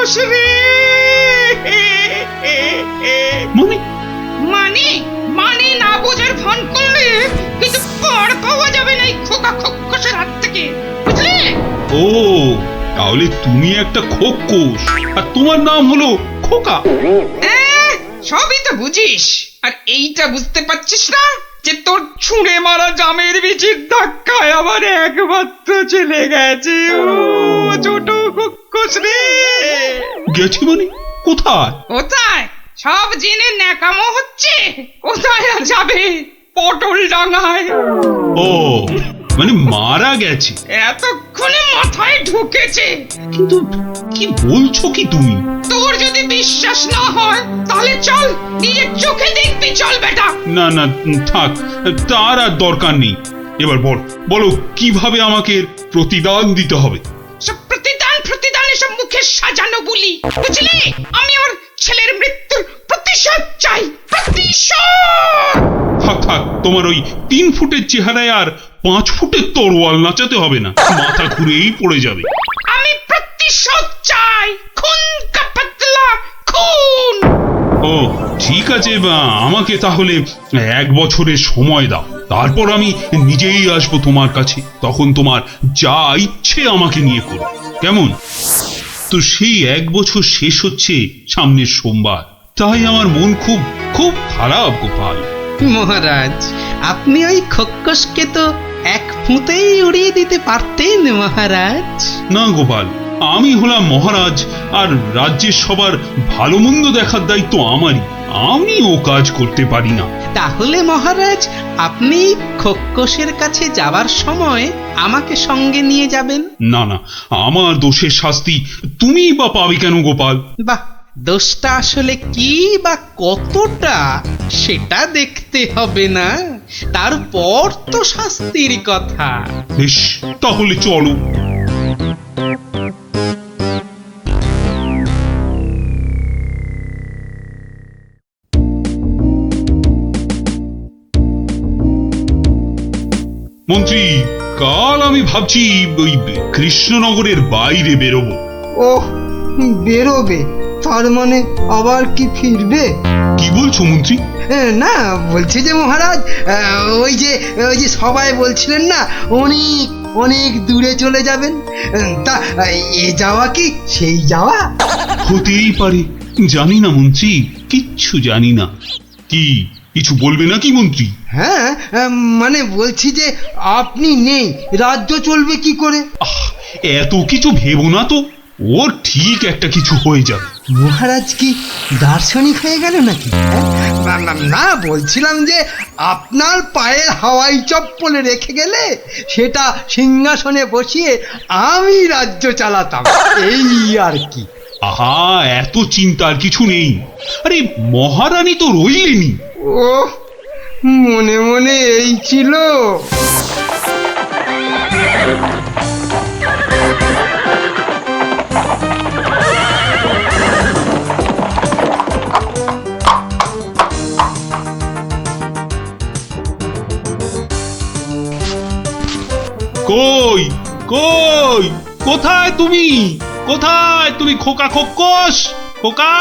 খোকস রে। মানে মানে মানে না বোঝার ভান করলে কিন্তু পার পাওয়া যাবে না এই খোকা খোকসের হাত থেকে, বুঝলে? ও, তাহলে তুমি একটা খোকস আর তোমার নাম হলো খোকা। সবই তো বুঝিস, আর এইটা বুঝতে পারছিস না যে তোর ছুঁড়ে মারা জামের বিচির ধাক্কায় আবার একমাত্র চলে গেছে ও ছোট খোকস রে। গেছি মানে কোথায়? কোথায় সব জেনে ন্যাকামো হচ্ছে? কোথায় আর যাবে? পটল ডাঙায়। ও, মানে মারা গেছে। এতক্ষণে মাথায় ঢুকেছে। কিন্তু কি বলছো কি তুমি? তোর যদি বিশ্বাস না হয় তাহলে চল নিজের চোখে দেখবি, চল বেটা। না না, থাক, তার আর দরকার নেই। এবার বলো কিভাবে আমাকে প্রতিদান দিতে হবে? সব প্রতিদান এসব মুখে সাজানো বলি, বুঝলি? আমি আমার ছেলের মৃত্যুর প্রতিশোধ চাই, প্রতিশোধ। থাক, তোমার ওই 3 ফুটের চেহারায় আর 5 ফুটের তরোয়াল নাচাতে হবে না, মাথা ঘুরেই পড়ে যাবে। আমি প্রতিশোধ চাই, খুন কা পাতলা খুন। ও ঠিক আছে, আমাকে তাহলে 1 বছরের সময় দাও, তারপর আমি নিজেই আসবো তোমার কাছে। তখন তোমার যা ইচ্ছে আমাকে নিয়ে করো, কেমন? তো সেই 1 বছর শেষ হচ্ছে সামনের সোমবার, তাই আমার মন খুব খুব খারাপ গোপাল। মহারাজ, আপনি ওই খোকসকে তো 1 ফুঁতেই উড়িয়ে দিতে পারতেন মহারাজ। না গোপাল, আমি হলাম মহারাজ, আর রাজ্যের সবার ভালো মন্দ দেখার দায়িত্ব আমারই। আমি ও কাজ করতে পারি না। তাহলে মহারাজ, আপনি খোকসের কাছে যাবার সময় আমাকে সঙ্গে নিয়ে যাবেন। না, আমার দোষের শাস্তি তুমি বা পাবে কেন গোপাল? বাহ, দোষটা আসলে কি বা কতটা সেটা দেখতে হবে না, তারপর তো শাস্তির কথা। বেশ, তাহলে চলো। মন্ত্রী, কাল আমি ভাবছি ওই কৃষ্ণনগরের বাইরে বেরোবো। ওহ, বেরোবে? তার মানে আবার কি ফিরবে? কি বলছো মন্ত্রী? না, বলছি যে মহারাজ, ওই যে সবাই বলছিলেন না অনেক অনেক দূরে চলে যাবেন, তা এ যাওয়া কি সেই যাওয়া? হতেই পারে, জানি না মন্ত্রী, কিচ্ছু জানি না। কি কিছু বলবে নাকি মন্ত্রী? হ্যাঁ, মানে বলছি যে আপনি নেই, রাজ্য চলবে কি করে? এত কিছু ভেবো না তো, ওর ঠিক একটা কিছু হয়ে যাবে। মহারাজ কি দার্শনিক হয়ে গেল নাকি? না, বলছিলাম যে আপনার পায়ের হাওয়াই চপ্পলে রেখে গেলে সেটা সিংহাসনে বসিয়ে আমি রাজ্য চালাতাম, এই আর কি। আহা, এত চিন্তার কিছু নেই। আরে মহারানী তো রইলেনি। ও, মনে মনে এই ছিল। কই কই, কোথায় তুমি? কোথায় তুমি খোকা খোকস? খোকা,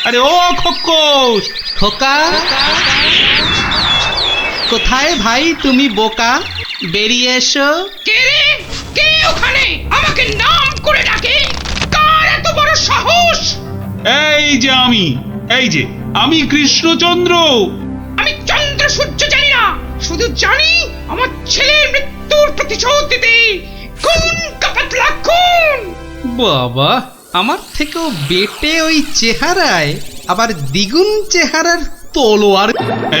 আরে ও খোকস! খোকা, কোথায় ভাই তুমি বোকা? বেরিয়ে এসো। কে রে? কে ওখানে আমাকে নাম করে ডাকে? কার এত বড় সাহস? এই যে আমি কৃষ্ণচন্দ্র। আমি চন্দ্র সূর্য জানি না, শুধু জানি আমার ছেলের মৃত্যুর প্রতিশোধ দিতে খুন কা পাতলা খুন। বাবা, আমার থেকেও বেটে ওই চেহারায় আবার দ্বিগুণ চেহারার তলোয়ার।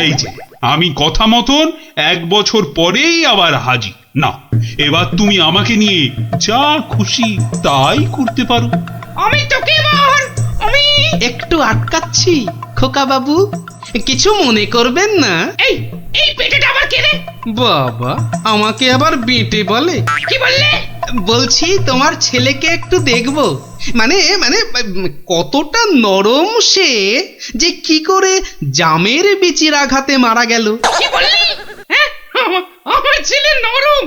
এই যে আমি কথা মতন 1 বছর পরেই আবার হাজির। না, এবার তুমি আমাকে নিয়ে যা খুশি তাই করতে পারো। আমি তোকে এবার আমি একটু আটকাচ্ছি খোকা বাবু, কিছু মনে করবেন না। এই এই পেটেটা আবার কে রে? বাবা, আমাকে আবার বেটে বলে? কি বললে? বলছি তোমার ছেলেকে একটু দেখবো, মানে মানে কতটা নরম সে, যে কি করে জামের বিচির আঘাতে মারা গেল। কি বললি? হ্যাঁ, আমার ছেলে নরম।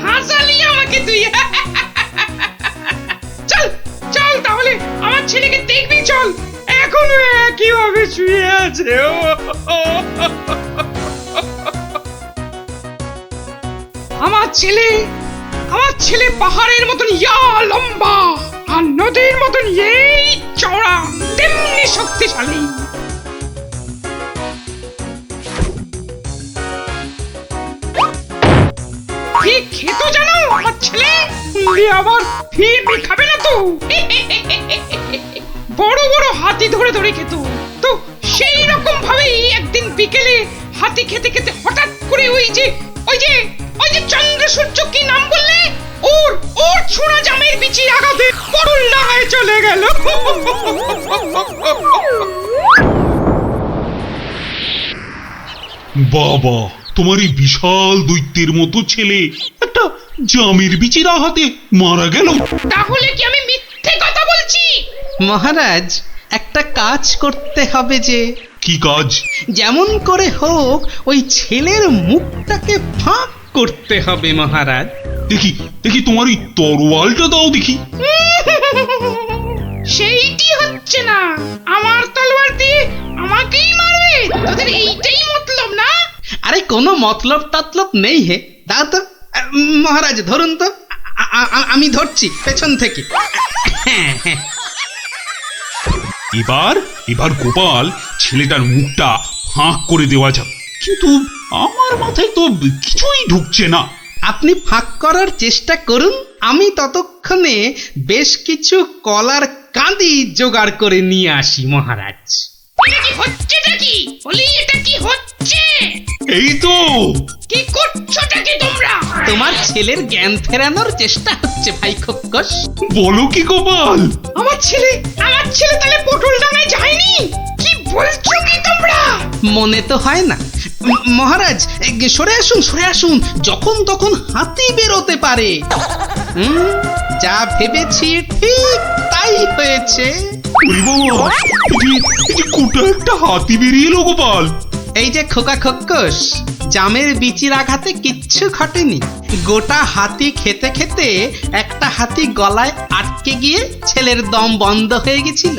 হাসালি আমাকে তুই চল চল তাহলে আমার ছেলেকে দেখবি চল এখনো একইভাবে শুয়ে আছে আমার ছেলে পাহাড়ের মতন ইয়া লম্বা আর নদীর মতন এই চওড়া তেমনি শক্তিশালী কি খেত জানো আমার ছেলে আবার ফিরবি খাবে না তো বড় বড় হাতি ধরে ধরে খেত তো সেই রকম ভাবেই একদিন বিকেলে হাতি খেতে খেতে হঠাৎ করে ওই যে চন্দ্র সূর্য কি নাম বললে ওর ছোড়া জামের বিচি আঘাতে করুণ ডাঙায় চলে গেল বাবা, তোমার এই বিশাল দৈত্যের মতো ছেলে একটা জামের বিচির আঘাতে মারা গেল। তাহলে কি আমি মিথ্যে কথা বলছি? মহারাজ একটা কাজ করতে হবে যে। কি কাজ? যেমন করে হোক ওই ছেলের মুখটাকে ফাঁক করতে হবে মহারাজ। দেখি দেখি তোমার এই তরোয়ালটা দাও দেখি। সেইটি হচ্ছে না, আমার তলোয়ার দিয়ে আমাকেই মারবে? তোদের এইটাই মতলব না? আরে কোনো মতলব টাতলব নেই হে, দাও তো। মহারাজ ধরুন তো, আমি ধরছি পেছন থেকে। এবার গোপাল ছেলেটার মুখটা ফাঁক করে দেওয়া যাক, কিন্তু আমার মাথায় তো কিছুই ঢুকছে না। আপনি ফাঁক করার চেষ্টা করুন, আমি ততক্ষণে বেশ কিছু কলার কাঁদি জোগাড় করে নিয়ে আসি মহারাজ। এটা কি হচ্ছেটা কি? বলি এটা কি হচ্ছে? এই তো। কি করছোটা কি তোমরা? তোমার ছেলের জ্ঞান ফেরানোর চেষ্টা হচ্ছে ভাই খোকস। বলো কি গোপাল? আমার ছেলে তাহলে পটল ডাঙায় যায়নি? কি বলছো কি তোমরা? মনে তো হয় না মহারাজ। সরে আসুন, যখন তখন হাতি বেরোতে পারে। যা ভেবেছি ঠিক তাই হয়েছে। ওরে বাবা, এই যে কোটা একটা হাতি বেরিয়ে এলো গোপাল। এই যে খোকা খোকস, জামের বিচির আঘাতে কিচ্ছু ঘটেনি। গোটা হাতি খেতে খেতে একটা হাতি গলায় আটকে গিয়ে ছেলের দম বন্ধ হয়ে গেছিল।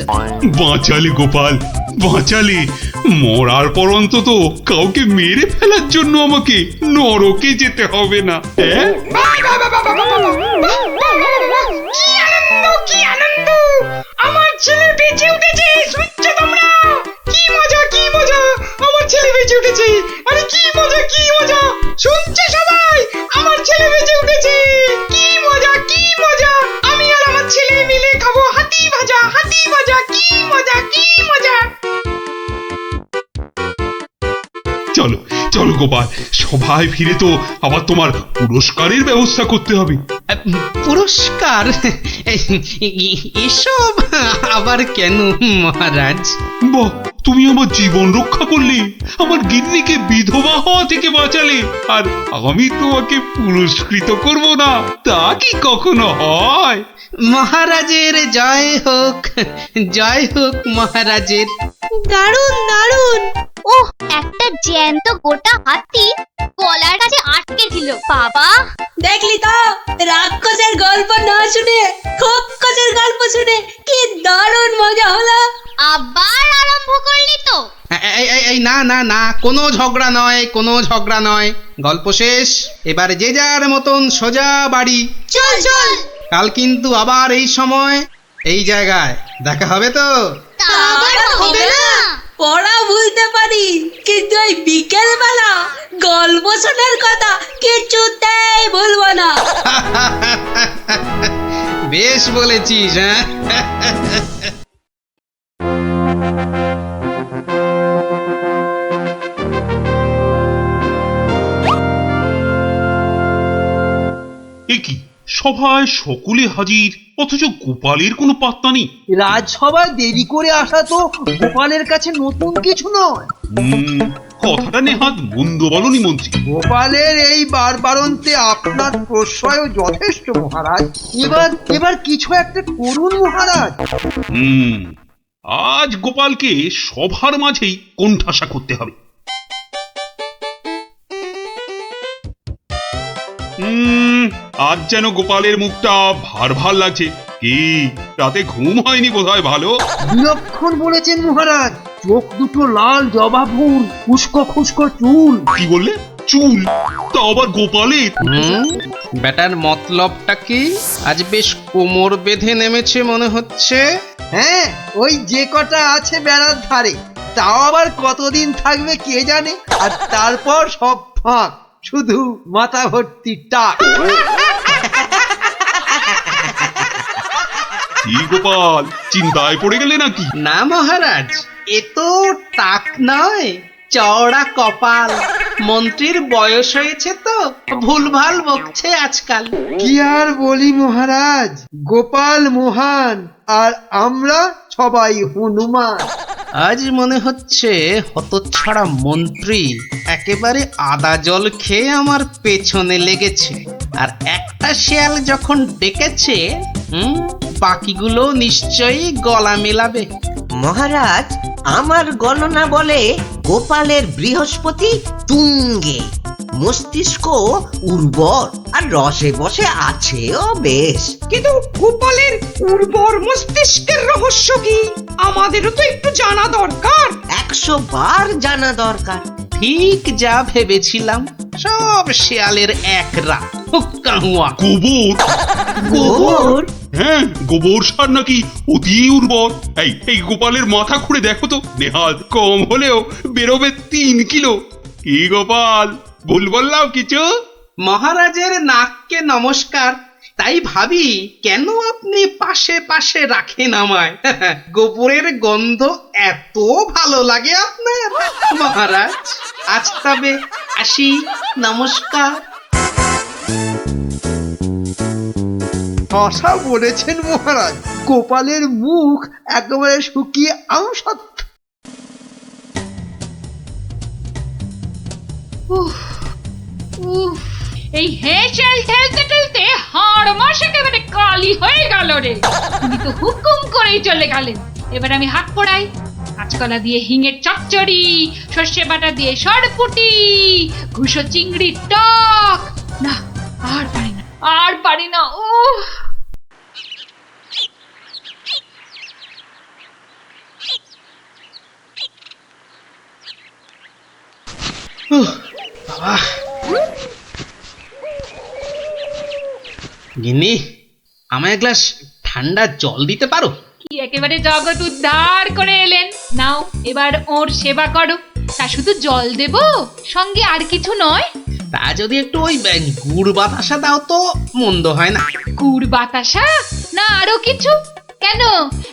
বাঁচালে গোপাল, বাঁচালে। মরার পর অন্তত কাউকে মেরে ফেলার জন্য আমাকে নরকে যেতে হবে না। হ্যাঁ, কি আনন্দ! আমার ছেলে বেঁচে উঠেছে, শুনছো তোমরা? কি মজা! আমার ছেলে বেঁচে উঠেছে। আরে কি মজা! শুনছে সবাই? আমার ছেলে বেঁচে উঠেছে। কি মজা! আমি আর আমার ছেলে মিলে খাবো হাতি ভাজা। কি মজা! চলো গোপাল, সবাই ফিরে তো আবার তোমার পুরস্কারের ব্যবস্থা করতে হবে। পুরস্কার? এসব আবার কেন মহারাজ? বাহ, তুমি আমার জীবন রক্ষা করলে, আমার গিন্নিকে বিধবা হওয়া থেকে বাঁচালে, আর আমি তোমাকে পুরস্কৃত করব না, তা কি কখনো হয়? মহারাজের জয় হোক মহারাজের। দারুণ ওহ, একটা জ্যান্ত গোটা হাতি গলার কাছে আটকে ছিল। বাবা, দেখলি তো, রাক্ষসের গল্প না শুনে খোকসের গল্প শুনে কি দারুণ মজা হলো। আবার আরম্ভ করলি তো? এই না, কোনো ঝগড়া নয়। গল্প শেষ, এবার যে যার মতন সোজা বাড়ি। চল কাল কিন্তু আবার এই সময় এই জায়গায় দেখা হবে তো? তা আবার হবে না? পড়া ভুলতে পারি, কিন্তু ওই বিকেল বেলা গল্প শোনার কথা কিছুতেই ভুলবো না। বেশ বলেছিস। হ্যাঁ, এ কি, সভায় সকলে হাজির, অথচ গোপালের কোনো পাত্তা নেই। রাজসভায় দেরি করে আসা তো গোপালের কাছে নতুন কিছু নয়। কথাটা নেহাত মন্দ বলনি মন্ত্রী। গোপালের এই বারবারন্তে আপনার প্রশ্রয় যথেষ্ট মহারাজ। এবার কিছু একটা করুন মহারাজ। আজ গোপালকে সভার মাঝেই কোণঠাসা করতে হবে। আজ যেন গোপালের মুখটা ভার ভার লাগছে। কি রাতে ঘুম হয়নি বোধহয় ভালো? বিলক্ষণ বলেছেন মহারাজ, চোখ দুটো লাল জবা ফুল, খুস্কো খুস্কো চুল। কি বললে? চুল? তা আবার গোপালের? বেটার মতলবটা কি? আজ বেশ কোমর বেঁধে নেমেছে মনে হচ্ছে। হ্যাঁ, ওই যে কটা আছে বেড়ার ধারে, তাও আবার কতদিন থাকবে কে জানে। আর তারপর সব ফাঁক, শুধু মাথা ভর্তি টাক। কি গোপাল, চিন্তায় পড়ে গেলে নাকি? না মহারাজ, এ তো টাক নয়, চওড়া কপাল। মন্ত্রীর বয়স হয়েছে তো ভুলভাল বকছে আজকাল। কি আর বলি মহারাজ, গোপাল মহান আর আমরা সবাই হনুমান। আজ মনে হচ্ছে হতচ্ছাড়া মন্ত্রী একেবারে আদা জল খেয়ে আমার পেছনে লেগেছে। আর একটা শেয়াল যখন ডেকেছে, বাকিগুলো নিশ্চয়ই গলা মেলাবে। মহারাজ, আমার গণনা বলে গোপালের বৃহস্পতি তুঙ্গে, মস্তিষ্ক উর্বর আর রসে বসে আছেও বেশ। কিন্তু গোপালের উর্বর মস্তিষ্কের রহস্য কি আমাদেরও তো একটু জানা দরকার। 100 বার জানা দরকার। ঠিক যা ভেবেছিলাম, সব শেয়ালের একরা হুক্কা হুয়া। গোবর? গোবর? হ্যাঁ, গোবর সার নাকি অতি উর্বর। এই গোপালের মাথা খুঁড়ে দেখো তো, নেহাত কম হলেও বেরোবে 3 কিলো। কি গোপাল, ভুল বললাম কিছু? মহারাজের নাককে নমস্কার। তাই ভাবি কেন আপনি পাশে পাশে রাখেন আমায়। গোবরের গন্ধ এত ভালো লাগে আপনার মহারাজ। আজ তবে আসি, নমস্কার। ভাষা বলেছেন মহারাজ, গোপালের মুখ একেবারে শুকিয়ে আমসত্ব। এই হেঁচেল ঠেলতে ঠেলতে হাড় মাস একেবারে কালি হয়ে গেল রে। তুমি তো হুকুম করেই চলে গেলেন। এবার আমি হাত পড়াই। কাঁচকলা দিয়ে হিঙের চচ্চড়ি, সর্ষে বাটা দিয়ে সরপুটি, ঘুষো চিংড়ির টক। না, আর পারি না, আর পারি না। উফ, বাবা, গিন্নি, আমায় এক গ্লাস ঠান্ডা জল দিতে পারো? কি একেবারে জগৎ উদ্ধার করে এলেন। নাও, এবার ওর সেবা করো। তা শুধু জল দেব, সঙ্গে আর কিছু নয়? তা যদি একটু ওই গুড় বাতাসা দাও তো মন্দ হয় না। গুড় বাতাসা না আরো কিছু? কেন,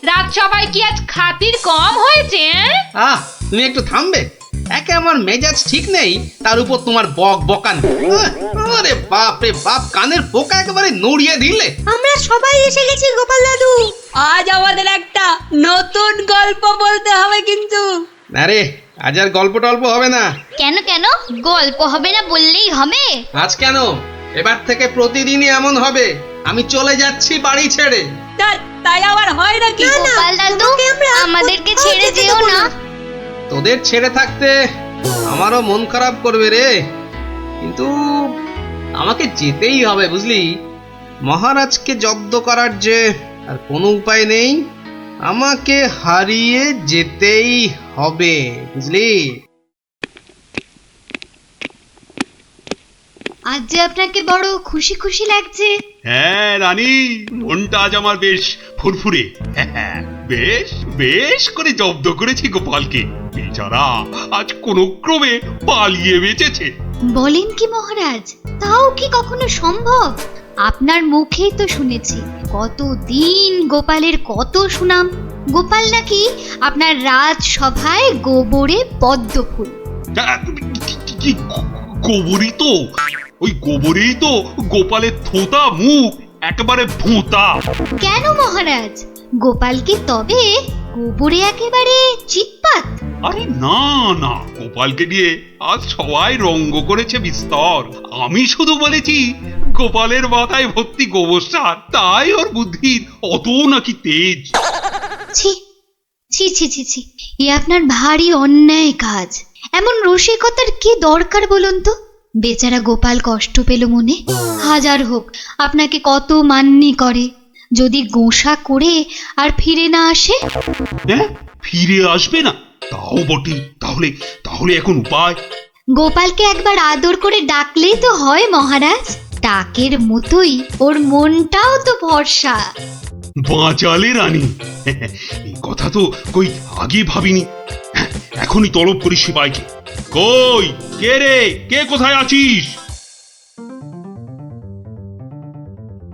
রাত সবাই কি আজ খাতির কম হয়েছে? তুমি একটু থামবে? একে আমার মেজাজ ঠিক নেই, তার উপর তোমার বক বকান। আরে বাপ রে বাপ, কানের পোকা একেবারে নড়িয়ে দিলে। আমরা সবাই এসে গেছি গোপাল দাদু। আজ আমাদের একটা নতুন গল্প বলতে হবে কিন্তু। আরে আজ আর গল্প টল্প হবে না। কেন কেন গল্প হবে না বললেই হবে? আজ কেন, এবার থেকে প্রতিদিনই এমন হবে। আমি চলে যাচ্ছি বাড়ি ছেড়ে। তাই আবার হয় নাকি? গোপাল দাদু, আমাদেরকে ছেড়ে যেও না। তোদের ছেড়ে থাকতে আমারও মন খারাপ করবে রে, কিন্তু আমাকে যেতেই হবে বুঝলি। মহারাজকে জব্দ করার যে আর কোনো উপায় নেই, আমাকে হারিয়ে যেতেই হবে বুঝলি। আজ যে আপনাকে বড় খুশি খুশি লাগছে। হ্যাঁ রানী, মনটা আজ আমার বেশ ফুরফুরে। হ্যাঁ, বেশ বেশ করে জব্দ করেছি গোপালকে। বেচারা আজ কোনো ক্রমে পালিয়ে বেঁচেছে। বলেন কি মহারাজ, তাও কি কখনো সম্ভব? আপনার মুখেই তো শুনেছি কতদিন গোপালের কত সুনাম। গোপাল নাকি আপনার রাজসভায় গোবরে পদ্ম ফুল। গোবরই তো, ওই গোবরেই তো গোপালের থোতা মুখ একেবারে ভোঁতা। কেন মহারাজ, গোপাল কি তবে গোবরে একেবারে চিৎপাত? আরে না না, গোপালকে নিয়ে আজ সবাই রঙ্গ করেছে বিস্তর। আমি শুধু বলেছি গোপালের মাথায় ভর্তি গোবর সার, তাই ওর বুদ্ধির অত নাকি তেজ। ছি ছি ছি ছি ছি, এ আপনার ভারী অন্যায় কাজ। এমন রসিকতার কি দরকার বলুন তো? বেচারা গোপাল কষ্ট পেল মনে। হাজার হোক আপনাকে কত মান্যি করে, যদি গোসা করে আর ফিরে না আসে। হ্যাঁ, ফিরে আসবে না? তাও বটে। তাহলে তাহলে এখন উপায়? গোপালকে একবার আদর করে ডাকলেই তো হয় মহারাজ। ডাকের মতোই ওর মনটাও তো ভরসা। বাঁচালে রানী, এই কথা তো কই আগে ভাবিনি। এখনই তলব করি সিপাইকে। কই, কে রে, কে কোথায় আছিস?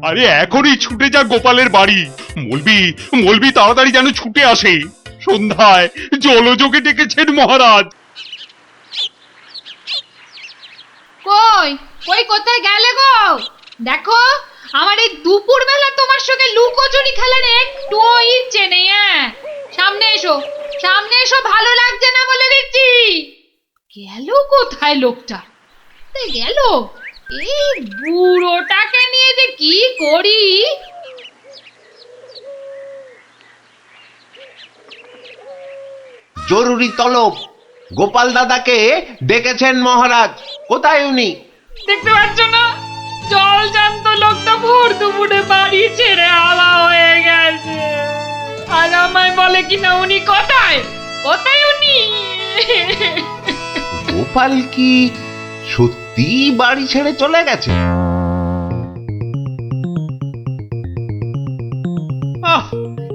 আরে এখনই ছুটে যা গোপালের বাড়ি। মলবি তাড়াতাড়ি যেন ছুটে আসে। সন্ধ্যায় জলযোগে ডেকেছেন মহারাজ। কই কই কোথায় গেলে গো? দেখো, আমার এই দুপুর বেলা তোমার সঙ্গে লুকোচুরি খেলার একটুও ইচ্ছে নেই। সামনে এসো, সামনে এসো, ভালো লাগছে না বলে দিচ্ছি। গেল কোথায় লোকটা? গেল, এই বুড়োটাকে নিয়ে যে কি করি। জরুরি তলব, গোপাল দাদাকে ডেকেছেন মহারাজ। কোথায় উনি? দেখতে পাচ্ছ না, জল জান্ত লোকটা ভোর দুপুরে বাড়ি ছেড়ে আলা হয়ে গেছে। আর আমায় বলে কিনা উনি কোথায়, কোথায় উনি? গোপাল কি সত্যি বাড়ি ছেড়ে চলে গেছে?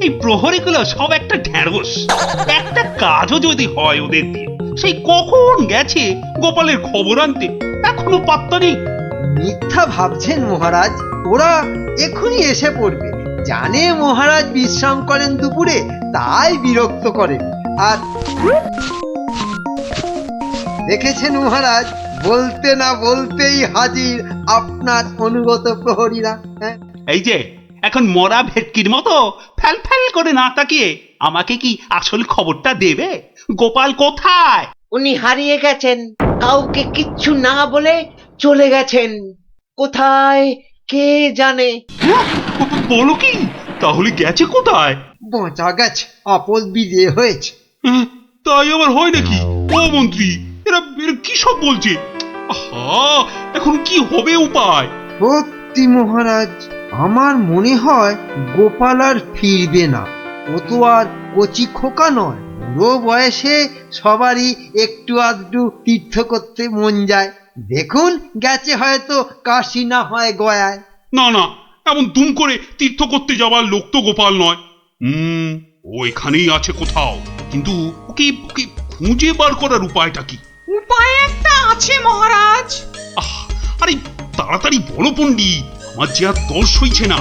এই প্রহরীগুলো সব একটা ঢ্যাঁড়স। একটা কাজও যদি হয় ওদের দিয়ে, সেই কখন গেছে গোপালের খবর আনতে, এখনো পাত্তা নেই। মিথ্যা ভাবছেন মহারাজ, ওরা এখনই এসে পড়বে। জানে মহারাজ বিশ্রাম করেন দুপুরে, তাই বিরক্ত করেন। আর দেখেছেন মহারাজ, বলতে না বলতেই হাজির আপনার অনুগত প্রহরীরা। হ্যাঁ, এই যে এখন মরা ভেটকির মতো ফ্যাল ফ্যাল করে না তাকিয়ে আমাকে কি আসল খবরটা দেবে? গোপাল কোথায়? উনি হারিয়ে গেছেন, কাউকে কিচ্ছু না বলে চলে গেছেন। কোথায় কে জানে। বলো কি? তাহলে গেছে কোথায়? বাঁচা গেছে, আপদ বিজে হয়েছে। তাই আবার হয় নাকি? ও মন্ত্রী, এরা কি সব বলছে? আহা, এখন কি হবে উপায়? সত্যি মহারাজ, আমার মনে হয় গোপাল আর ফিরবে না। ও তো আর কচি খোকা নয়। বুড়ো বয়সে সবারই একটু আধটু তীর্থ করতে মন যায়। দেখুন, গেছে হয়তো কাশি না হয় গয়ায়। না না, এমন দুম করে তীর্থ করতে যাওয়ার লোক তো গোপাল নয়। ও এখানেই আছে কোথাও, কিন্তু ওকে ওকে খুঁজে বার করার উপায়টা কি? উপায় একটা আছে মহারাজ। আরে তাড়াতাড়ি বলো পণ্ডিত, আমার যে আর দর্শ হইছে না।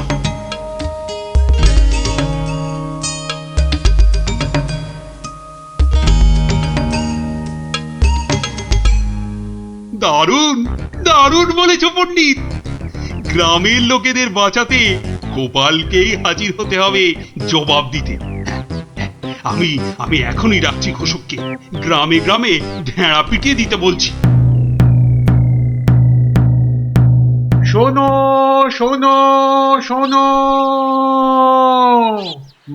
দারুণ দারুণ বলেছ পণ্ডিত। গ্রামের লোকেদের বাঁচাতে গোপালকেই হাজির হতে হবে জবাব দিতে। আমি আমি এখনই রাখছি ঘোষককে, গ্রামে গ্রামে ঢেঁড়া পিটিয়ে দিতে বলছি। শোনো শোনো শোনো,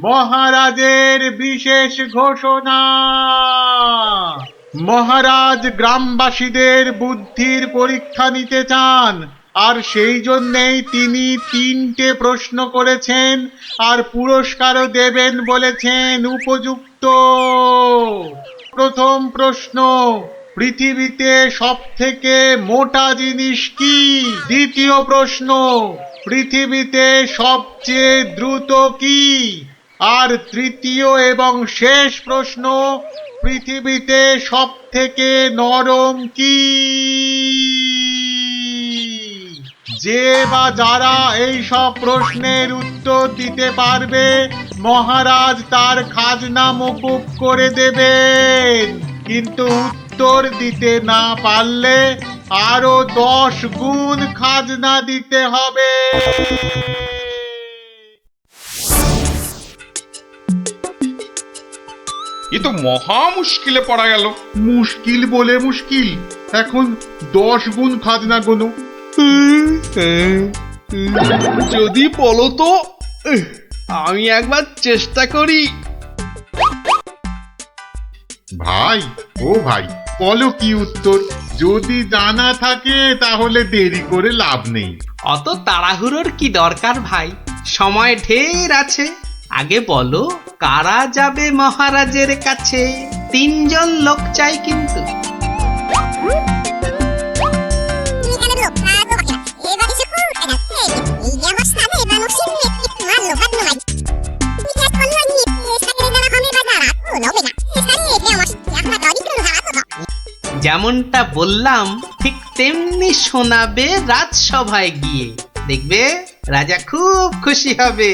মহারাজের বিশেষ ঘোষণা। মহারাজ গ্রামবাসীদের বুদ্ধির পরীক্ষা নিতে চান, আর সেই জন্যেই তিনি 3টে প্রশ্ন করেছেন, আর পুরস্কারও দেবেন বলেছেন উপযুক্ত। প্রথম প্রশ্ন, পৃথিবীতে সবথেকে মোটা জিনিস কি? দ্বিতীয় প্রশ্ন, পৃথিবীতে সবচেয়ে দ্রুত কি? আর তৃতীয় এবং শেষ প্রশ্ন, পৃথিবীতে সবথেকে নরম কি? যে বা যারা এই সব প্রশ্নের উত্তর দিতে পারবে, মহারাজ তার খাজনা মকুব করে দেবেন। কিন্তু উত্তর দিতে না পারলে আরো 10 গুণ খাজনা দিতে হবে। এ তো মহা মুশকিলে পড়া গেল। মুশকিল বলে মুশকিল, এখন 10 গুণ খাজনা গোনো। যদি বলো তো, আমি একবার চেষ্টা করি। ভাই, ও ভাই, বলো কি উত্তর? যদি জানা থাকে তাহলে দেরি করে লাভ নেই। অত তাড়াহুড়োর কি দরকার ভাই, সময় ঢের আছে। আগে বলো কারা যাবে মহারাজের কাছে? 3 জন লোক চাই কিন্তু। যেমনটা বললাম ঠিক তেমনি শোনাবে রাজসভায় গিয়ে, দেখবে রাজা খুব খুশি হবে।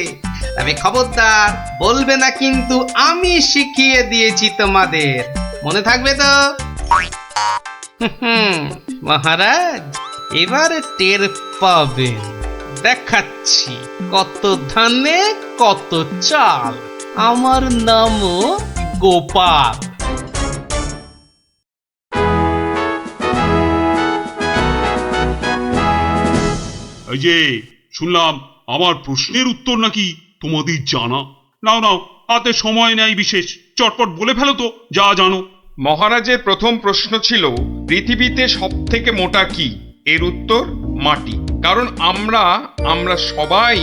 তবে খবরদার বলবে না কিন্তু আমি শিখিয়ে দিয়েছি তোমাদের, মনে থাকবে তো? মহারাজ এবার টের পাবেন, দেখাচ্ছি কত ধানে কত চাল। আমার নামও গোপাল। এই যে শুনলাম আমার প্রশ্নের উত্তর নাকি তোমাদের জানা। নাও নাও, হাতে সময় নেই বিশেষ, চটপট বলে ফেলো তো যা জানো। মহারাজের প্রথম প্রশ্ন ছিল পৃথিবীতে সব থেকে মোটা কি? এর উত্তর মাটি। কারণ আমরা সবাই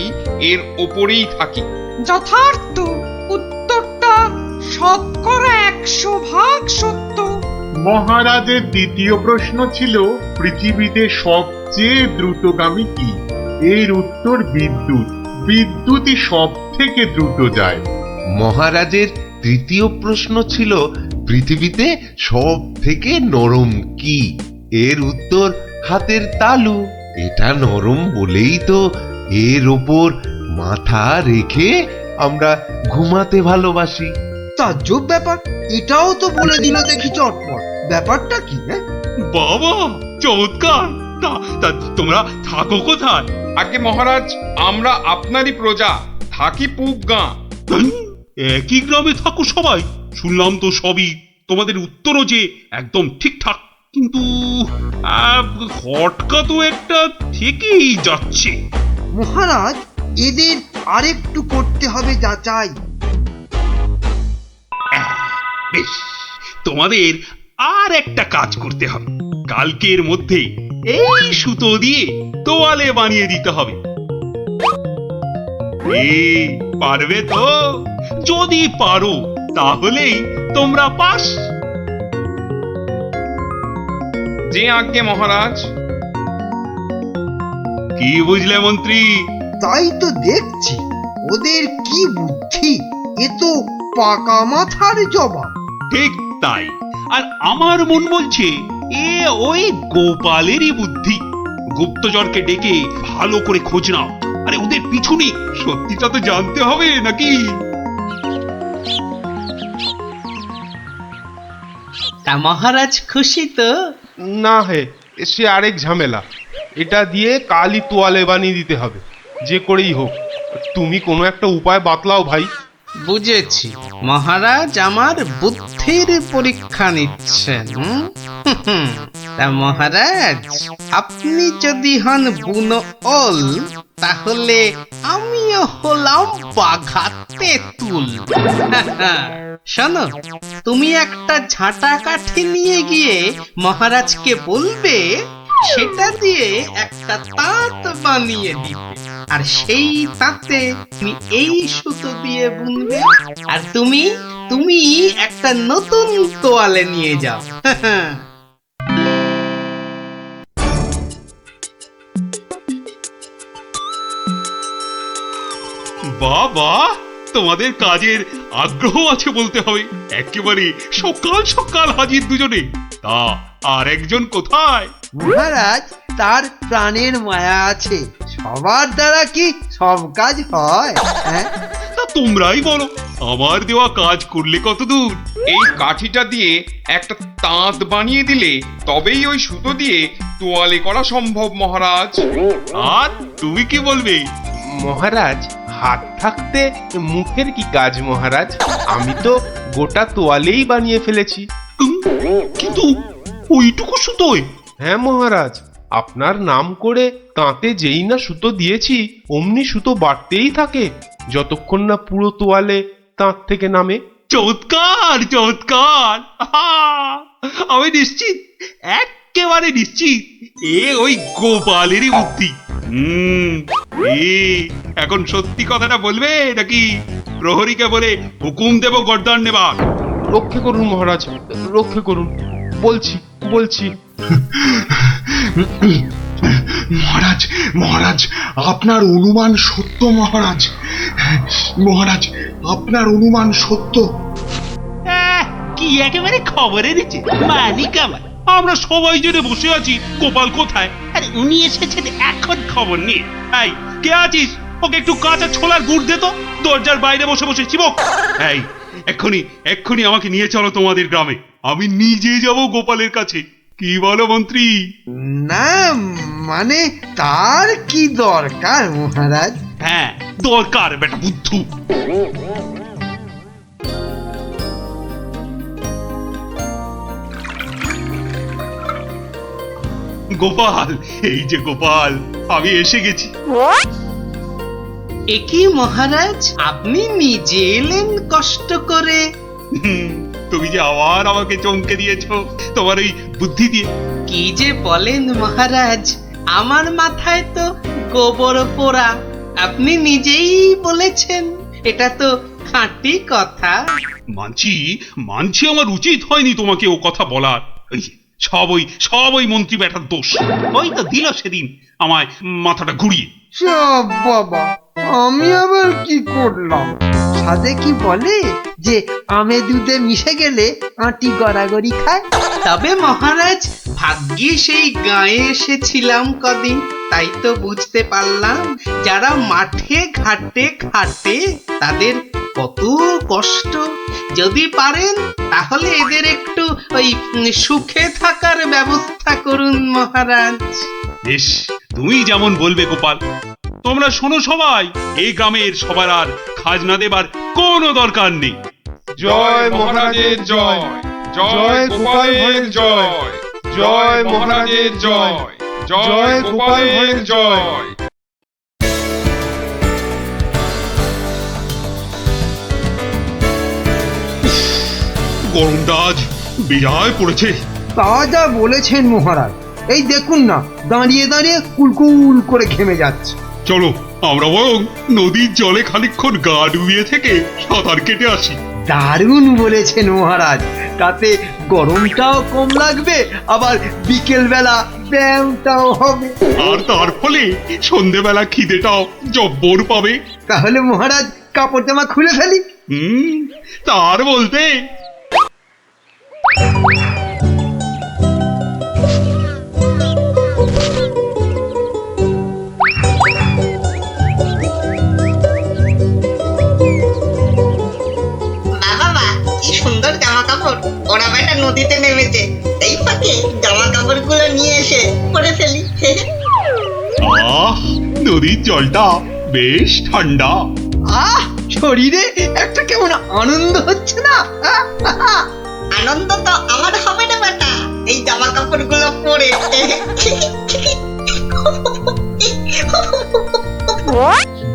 এর ওপরেই থাকি। যথার্থ, উত্তরটা শতকরা 100% সত্য। মহারাজের দ্বিতীয় প্রশ্ন ছিল পৃথিবীতে সবচেয়ে দ্রুতগামী কি? এর উত্তর বিদ্যুৎ। বিদ্যুৎই সব থেকে দ্রুত যায়। মহারাজের তৃতীয় প্রশ্ন ছিল পৃথিবীতে সব থেকে নরম কি? এর উত্তর হাতের তালু। এটা নরম বলেই তো এর ওপর মাথা রেখে আমরা ঘুমাতে ভালোবাসি। তাজ্জব ব্যাপার, এটাও তো বলে দিল দেখি চটপট। ব্যাপারটা কি? বাবা চমৎকার। তা তোমরা থাকো কোথায়? আগে মহারাজ, আমরা আপনারই প্রজা, থাকি পুব গাঁ। একই গ্রামে থাকো সবাই? শুনলাম তো সবই, তোমাদের উত্তরও যে একদম ঠিকঠাক, কিন্তু খটকা তো একটা থেকেই যাচ্ছে। মহারাজ এদের আরেকটু করতে হবে যাচাই। বেশ, তোমাদের আর একটা কাজ করতে হবে। কালকের মধ্যে এই সুতো দিয়ে তোয়ালে বানিয়ে দিতে হবে। পারবে তো? যদি পারো তাহলেই তোমরা পাস। যে আজ্ঞে মহারাজ। কি বুঝলে মন্ত্রী? তাই তো দেখছি, ওদের কি বুদ্ধি! এ তো পাকা মাথার জবাব। ঠিক তাই। আর আমার মন বলছে এ ওই গোপালেরই বুদ্ধি। গুপ্তচরকে ডেকে ভালো করে খোঁজ নাও। আরে ওদের পিছনে সত্যিটা তো জানতে হবে নাকি? তা মহারাজ খুশি তো? না হে, সে আরেক ঝামেলা। এটা দিয়ে কালই তোয়ালে বানিয়ে দিতে হবে, যে করেই হোক। তুমি কোনো একটা উপায় বাতলাও ভাই। বুঝেছি, মহারাজ আমার বুদ্ধির পরীক্ষা নিচ্ছেন। তা মহারাজ আপনি যদি হন বুনো ওল, তাহলে আমিও হলাম বাঘা তেঁতুল। শোনো, তুমি একটা ঝাঁটা কাঠি নিয়ে গিয়ে মহারাজকে বলবে সেটা দিয়ে একটা তাঁত বানিয়ে দিতে, আর সেই তাঁতে তুমি এই সুতো দিয়ে বুনবে, আর তুমি একটা নতুন তোয়ালে নিয়ে যাও। বাবা, তোমাদের কাজের আগ্রহ আছে বলতে হবে। একেবারে সকাল সকাল হাজির দুজনে। তা আর একজন কোথায়? মহারাজ তার প্রাণের মায়া আছে, সবার দ্বারা কি সব কাজ হয়? তা তোমরাই বলো, আমার দেওয়া কাজ করলে কত দূর? এই কাঠিটা দিয়ে একটা তাঁত বানিয়ে দিলে তবেই ওই সুতো দিয়ে তোয়ালে করা সম্ভব মহারাজ। আর তুমি কি বলবে? মহারাজ হাত থাকতে মুখের কি কাজ মহারাজ? আমি তো গোটা তোয়ালেই বানিয়ে ফেলেছি। কিন্তু ওইটুকু সুতোয়? হ্যাঁ মহারাজ, আপনার নাম করে তাঁতে যেই না সুতো দিয়েছি অমনি সুতো বাড়তেই থাকে, যতক্ষণ না পুরো তোয়ালে তাঁত থেকে নামে। চমৎকার চমৎকার। আমি নিশ্চিত একেবারে নিশ্চিত এ ওই গোপালেরই বুদ্ধি। এ এখন সত্যি কথাটা বলবে নাকি প্রহরীকে বলে হুকুম দেব গর্দান নেবার? রক্ষে করুন মহারাজ, রক্ষে করুন, বলছি বলছি। মহারাজ মহারাজ আপনার অনুমান সত্য মহারাজ, মহারাজ আপনার অনুমান সত্য। কি একেবারে খবরে দিচ্ছে মালিক আমার। আমরা সবাই জেনে বসে আছি গোপাল কোথায়, আরে উনি এসেছেন এখন খবর নিয়ে। এই কে আছিস, ওকে একটু কাঁচা ছোলার গুড় দে তো, দরজার বাইরে বসে বসে চিবক। এই এক্ষুনি এক্ষুনি আমাকে নিয়ে চলো তোমাদের গ্রামে, আমি নিজে যাব গোপালের কাছে। কি বলো মন্ত্রী? না মানে তার কি দরকার মহারাজ? হ্যাঁ দরকার বেটা বুদ্ধু। গোপাল, এই যে গোপাল, আমি এসে গেছি। একই মহারাজ, আপনি নিজে এলেন কষ্ট করে? তুমি যে আবার আমাকে চমকে দিয়েছো তোমার ওই বুদ্ধি দিয়ে। কি যে বলেন মহারাজ, আমার মাথায় তো গোবর পোড়া। আপনি নিজেই বলেছেন, এটা তো খাঁটি কথা। মানছি মানছি আমার উচিত হয়নি তোমাকে ও কথা বলার। সব ওই মন্ত্রী ব্যাটার দোষ। ওই তো দিল সেদিন আমায় মাথাটা ঘুরিয়ে। সব বাবা, আমি আবার কি করলাম? সাধে কি বলে যে আমে দুধে মিশে গেলে আটি গড়াগড়ি খায়। তবে মহারাজ, ভাগ্যে সেই গায়ে এসেছিলাম কদিন, তাই তো বুঝতে পারলাম যারা মাঠে ঘাটে খাটে তাদের কত কষ্ট। যদি পারেন তাহলে এদের একটু ওই সুখে থাকার ব্যবস্থা করুন মহারাজ। বেশ, তুমি যেমন বলবে গোপাল। তোমরা শোনো সবাই, এই গ্রামের সবার আর খাজনা দেবার কোনো দরকার নেই। জয় মহারাজের জয়, জয় গোপালের জয়, জয় মহারাজের জয়, জয় গোপালের জয়। গরমটা আজ বিরায় পড়েছে। তা যা বলেছেন মহারাজ, এই দেখুন না দাঁড়িয়ে দাঁড়িয়ে কুলকুল করে ঘেমে যাচ্ছে। চলো আমরা বরং নদীর জলে খানিকক্ষণ গা ডুবিয়ে থেকে সাঁতার কেটে আসি। দারুণ বলেছেন মহারাজ, তাতে গরমটাও কম লাগবে, আবার বিকেল বেলা ব্যায়ামটাও হবে, আর তার ফলে সন্ধেবেলা খিদেটাও জব্বর পাবে। তাহলে মহারাজ কাপড় জামা খুলে ফেলি। তার বলতে ওরা বেটা নদীতে নেমেছে, এই ফাঁকে জামা কাপড় গুলো নিয়ে এসে পরে ফেলি। নদীর জলটা বেশ ঠান্ডা। শরীরে একটা কেমন আনন্দ হচ্ছে না? আনন্দ তো আমার হবে না বেটা, এই জামা কাপড় গুলো পরে।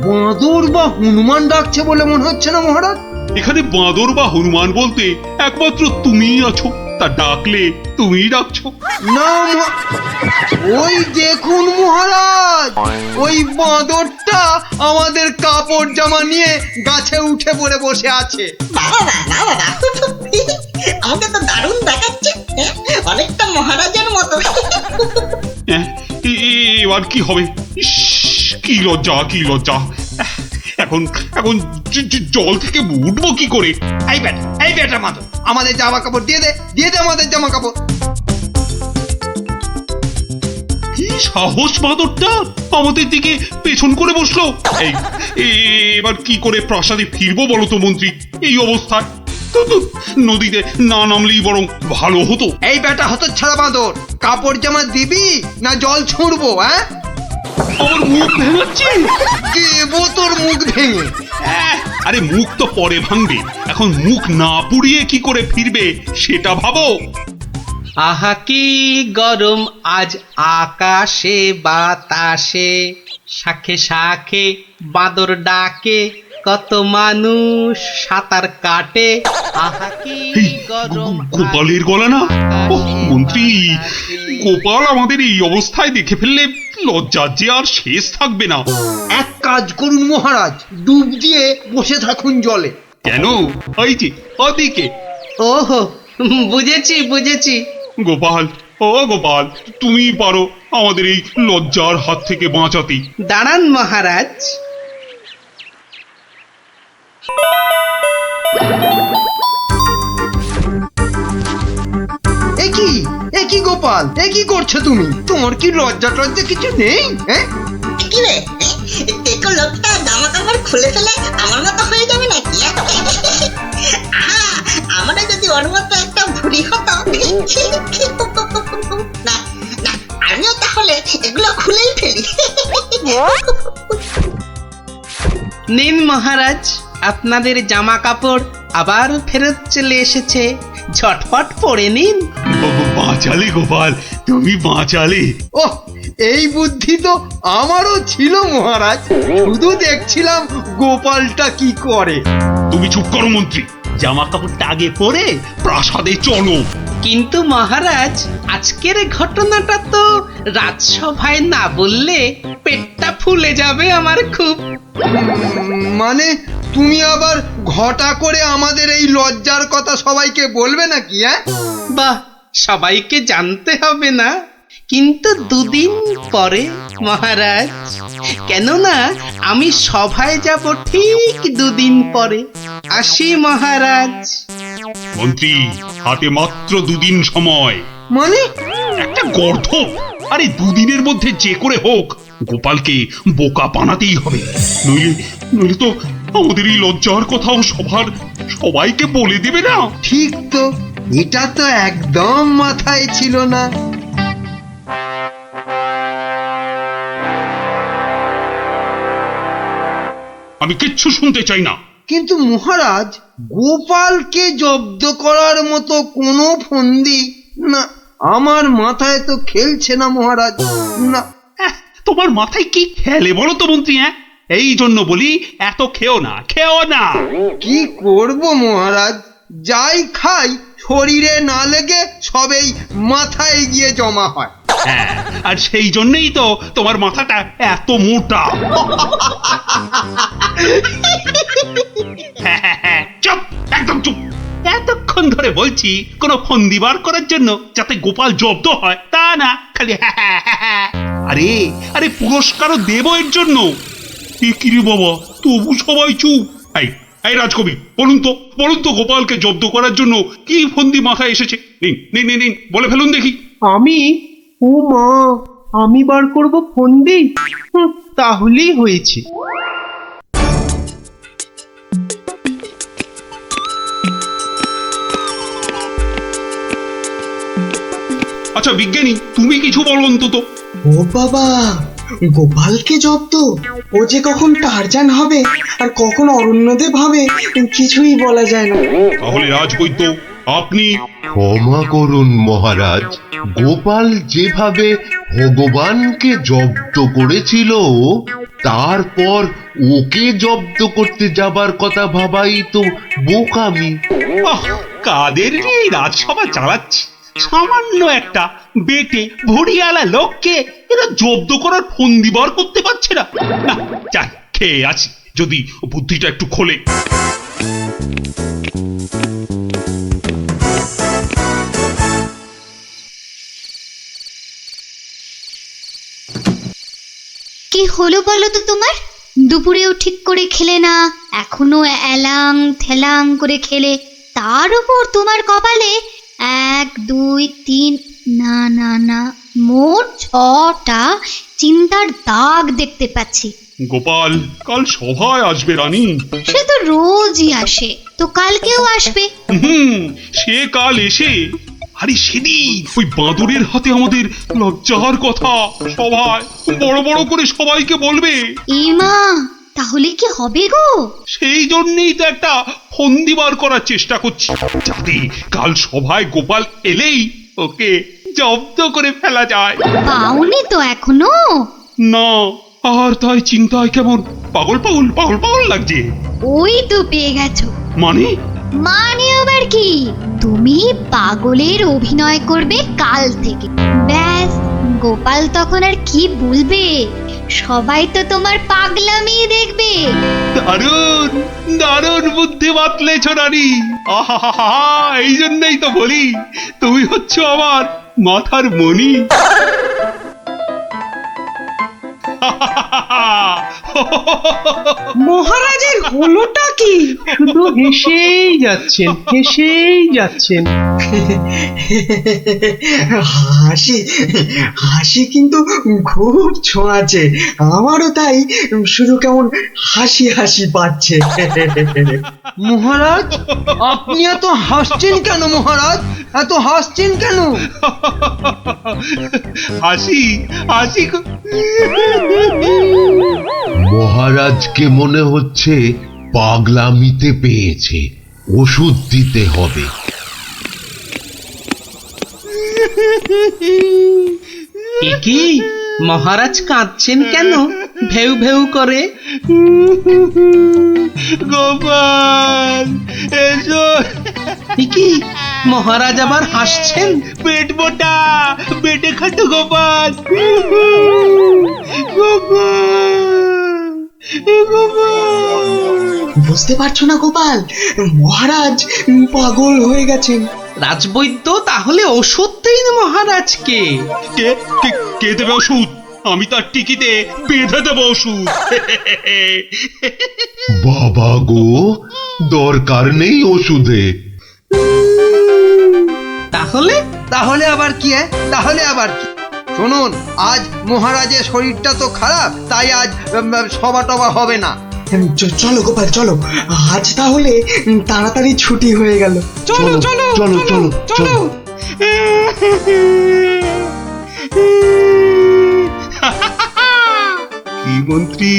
বাঁদর বা হনুমান ডাকছে বলে মনে হচ্ছে না মহারাজ? এখানে বাঁদর বা হনুমান বলতে একমাত্র তুমিই আছো, তা ডাকলে তুমিই ডাকছো। না ওই দেখুন মহারাজ, ওই বাঁদরটা আমাদের কাপড় জামা নিয়ে গাছে উঠে পড়ে বসে আছে। আমাকে তো দারুণ দেখাচ্ছে, অনেকটা মহারাজের মতো। এবার কি হবে? কি লজ্জা, কি লজ্জা। এখন এখন জল থেকে উঠবো কি করে? এই বেটা মাতো, আমাদের জামা কাপড় দিয়ে দে, দিয়ে দে আমাদের জামা কাপড়। কি সাহস বাঁদরটা আমাদের দিকে পেছন করে বসলো। এবার কি করে প্রাসাদে ফিরবো বলো তো মন্ত্রী, এই অবস্থায়? নদীতে না নামলেই বরং ভালো হতো। এই বেটা হতচ্ছাড়া বাঁদর, কাপড় জামা দিবি না জল ছুঁড়বো? হ্যাঁ, আমার মুখ ভেঙাচ্ছে। দেবো তোর মুখ ভেঙে। আরে মুখ তো পরে ভাঙবে, এখন মুখ না পুড়িয়ে কি করে ফিরবে সেটা ভাবো। আহা কি গরম আজ আকাশে বাতাসে, শাখে শাখে বাঁদর ডাকে, কত মানুষ সাঁতার কাটে। আহা কি গরম। গোপালের গলা না? মন্ত্রী গোপাল আমাদের এই অবস্থায় দেখে ফেললে লজ্জার যে আর শেষ থাকবে না। এক কাজ করুন মহারাজ, ডুব দিয়ে বসে থাকুন জলে। কেন? ওই যে ওদিকে। ওহো, বুঝেছি বুঝেছি। গোপাল, ও গোপাল, তুমি পারো আমাদের এই লজ্জার হাত থেকে বাঁচাতে। দাঁড়ান মহারাজ। একি গোপাল, কি করছো তুমি? তোমার কি লজ্জা টজ্জা কিছু নেই? হ্যাঁ, কি রে, দেখো লোকটা জামা কাপড় খুলে ফেলে আমার মতো হয়ে যাবে নাকি? আমারও যদি ওর মতো একটা ভুঁড়ি হতো। না না, আমিও তাহলে এগুলো খুলেই ফেলি। নিন মহারাজ, আপনাদের জামা কাপড় আবার ফেরত চলে এসেছে, ঝটপট পরে নিন। বাঁচালে গোপাল, তুমি বাঁচালে। ওহ, এই বুদ্ধি তো আমারও ছিল মহারাজ, শুধু দেখছিলাম গোপালটা কি করে। তুমি চুপ করো মন্ত্রী, জামা কাপড়টা আগে পরে প্রাসাদে চলো। কিন্তু মহারাজ, আজকের ঘটনাটা তো রাজসভায় না বললে পেটটা ফুলে যাবে আমার খুব। মানে তুমি আবার ঘটা করে আমাদের এই লজ্জার কথা সবাইকে বলবে নাকি? হ্যাঁ, বাহ, সবাইকে জানতে হবে না, কিন্তু দুদিন পরে মহারাজ। কেননা আমি সভায় যাব ঠিক দুদিন পরে। আসি মহারাজ। মন্ত্রী, হাতে মাত্র দুদিন সময়। মানে একটা গর্ধ। আরে দুদিনের মধ্যে যে করে হোক গোপালকে বোকা বানাতেই হবে, নইলে তো আমাদের এই লজ্জার কথাও সবাইকে বলে দেবে না। ঠিক তো, এটা তো একদম মাথায় ছিল না। আমি কিচ্ছু শুনতে চাই না। কিন্তু মহারাজ, গোপালকে জব্দ করার মতো কোনো ফন্দি না, আমার মাথায় তো খেলছে না মহারাজ। না, তোমার মাথায় কি খেলে বলো তো মন্ত্রী? হ্যাঁ, এই জন্য বলি এত খেও না। কি করব মহারাজ, যাই খাই শরীরে না লেগে সবেই মাথায় গিয়ে জমা হয়। হ্যাঁ, আর সেই জন্যই তো তোমার মাথাটা এত মোটা। চুপ, একদম চুপ। এতক্ষণ ধরে বলছি কোন ফন্দি বার করার জন্য যাতে গোপাল জব্দ হয়, তা না খালি আরে আরে পুরস্কারও দেব এর জন্য। কি রে বাবা, তবু সবাই চুপ। এই রাজকবি, বলুন তো গোপালকে জব্দ করার জন্য কি ফন্দি মাথায় এসেছে? নিন বলে ফেলুন দেখি। ও মা, আমি বার করব ফন্দি? তাহলেই হয়েছে। আচ্ছা বিজ্ঞানী, তুমি কিছু বলো অন্তত। ও বাবা, গোপালকে জব্দ? ও যে কখন টারজান হবে আর কখন অরণ্যদেব হবে কিছুই বলা যায় না। তাহলে রাজবৈদ্য, আপনি? ক্ষমা করুন মহারাজ, গোপাল যেভাবে ভগবানকে জব্দ করেছিল তারপর ওকে জব্দ করতে যাবার কথা ভাবাই তো বোকামি। কাদের এই রাজসভা চালাচ্ছি, সামান্য একটা বেটে ভুড়িয়ালা লোককে এরা জব্দ করার ফন্দি বার করতে পারছে না। না, যাই খেয়ে আছি, যদি বুদ্ধিটা একটু খোলে। কি হলো বলো তো তোমার? দুপুরেও ঠিক করে খেলে না, এখনো এলাং থেলাং করে খেলে, তার উপর তোমার কপালে 1 2 3 না মোট 6টা চিন্তার দাগ দেখতে পাচ্ছি। গোপাল কাল সভায় আসবে রানী। সে তো রোজই আসে, তো কালকেও আসবে। সে কাল এসে আরে সেদিন ওই বাঁদরের হাতে আমাদের লজ্জার কথা সভায় বড় বড় করে সবাইকে বলবে। ইমা, তাহলে কি হবে গো? সেই জন্যই তো একটা ফন্দি বার করার চেষ্টা করছি, যাতে কাল সভায় গোপাল এলেই ওকে জব্দ করে ফেলা যায়। পাওনি তো এখনো? না, আর তাই চিন্তায় কেমন পাগল লাগছে। ওই তো পেয়ে গেছো। মানে আবার কি? তুমি পাগলের অভিনয় করবে কাল থেকে। ব্যাস, গোপাল তখন আর কি বলবে, সবাই তো তোমার পাগলামি দেখবে। দারুণ দারুণ বুদ্ধি বাতলেছ রানী। আহা, এই জন্যই তো বলি তুমি হচ্ছ আমার মাথার মণি। মহারাজের হলোটা কি? শুধু হেসেই যাচ্ছেন, হেসেই যাচ্ছেন। হাসি হাসি কিন্তু খুব ছোঁয়াছে, আমারও তাই শুধু কেমন হাসি হাসি পাচ্ছে। মহারাজ, আপনি এত হাসছেন কেন? মহারাজ, এত হাসছেন কেন? হাসি হাসি মহারাজকে মনে হচ্ছে পাগলামিতে পেয়েছে, ওষুধ দিতে হবে। এ কি মহারাজ কাঁদছেন কেন ভেউ ভেউ করে? গোপাল এসো। এ কি মহারাজ আবার হাসছেন? পেট মোটা, পেটে খাটো গোপাল। গোপাল গোপাল, বুঝতে পারছো না গোপাল, মহারাজ পাগল হয়ে গেছেন। রাজবৈদ্য তাহলে ওষুধ দিন মহারাজকে। কে কে কে দেবে ওষুধ? আমি তার টিকিতে বেঁধে দেবো ওষুধ। বাবা গো, দরকার নেই ওষুধে। তাহলে তাহলে আবার কি? তাহলে আবার কি? শুনুন, আজ মহারাজের শরীরটা তো খারাপ, তাই আজ সভা টভা হবে না। চলো গোপাল চলো, আজ তাহলে তাড়াতাড়ি ছুটি হয়ে গেল। চলো চলো চলো চলো চলো। কি মন্ত্রী,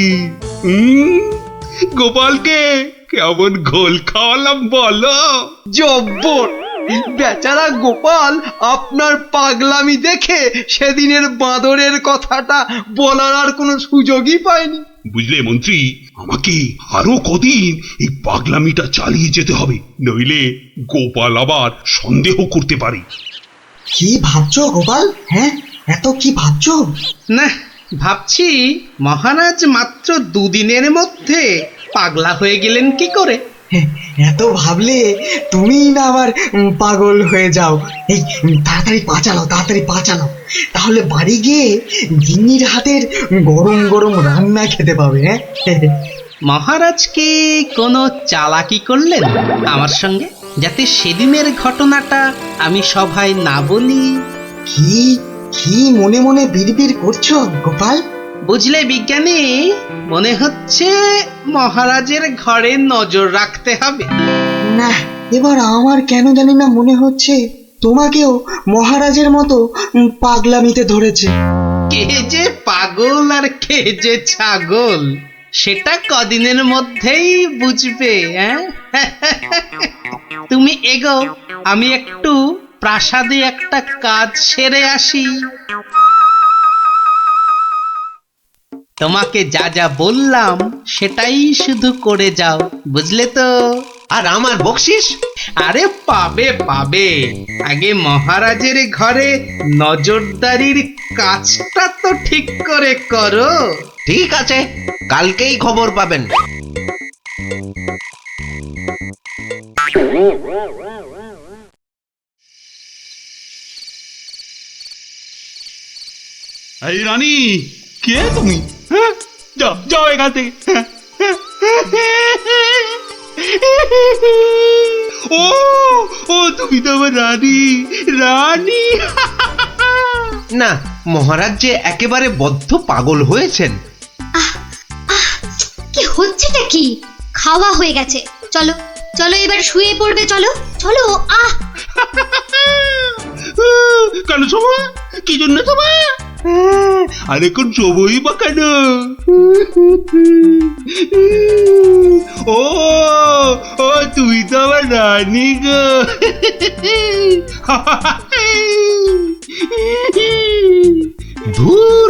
গোপালকে কেমন ঘোল খাওয়ালাম বলো? জব্বর! বেচারা গোপাল আপনার পাগলামি দেখে সেদিনের বাঁদরের কথাটা বলার আর কোনো সুযোগই পায়নি। বুঝলে মন্ত্রী, আমাকে আরো কদিন এই পাগলামিটা চালিয়ে যেতে হবে, নইলে গোপাল আবার সন্দেহ করতে পারে। কি ভাবছো গোপাল? হ্যাঁ, এত কি ভাবছো? না, ভাবছি মহারাজ মাত্র দুদিনের মধ্যে পাগলা হয়ে গেলেন কি করে? এত ভাবলে তুমিই না আবার পাগল হয়ে যাও। এই তাড়াতাড়ি পা চালাও, তাহলে বাড়ি গিয়ে গিন্নির হাতের গরম গরম রান্না খেতে পাবে। হ্যাঁ, মহারাজ কি কোনো চালাকি করলেন আমার সঙ্গে, যাতে সেদিনের ঘটনাটা আমি সভায় না বলি? কি কি মনে মনে বিড়বিড় করছো গোপাল? বুঝলে বিজ্ঞানী, মনে হচ্ছে মহারাজের ঘরে নজর রাখতে হবে। না, এবার আমার কেন জানি না মনে হচ্ছে তোমাকেও মহারাজের মতো পাগলামিতে ধরেছে। কে যে পাগল আর কে যে ছাগল, সেটা কদিনের মধ্যেই বুঝবে। তুমি এগো, আমি একটু প্রাসাদে একটা কাজ সেরে আসি। তোমাকে যা যা বললাম সেটাই শুধু করে যাও, বুঝলে তো? আর আমার বকশিস? আরে পাবে পাবে, আগে মহারাজের ঘরে নজরদারির কাজটা তো ঠিক করে করো। ঠিক আছে, কালকেই খবর পাবেন। এই রানী, কে তুমি? যাও যাও এখান থেকে। ও ও, তুমি তো আমার রানী। রানী না, মহারাজ যে একেবারে বদ্ধ পাগল হয়েছেন। কি হচ্ছেটা কি? খাওয়া হয়ে গেছে, চলো চলো এবার শুয়ে পড়বে, চলো চলো। কেন শোভা? কি জন্য শোভা? আর এখন শোবই বা কেন? ও ও, তুই তো আমার রানী গো। ধুর,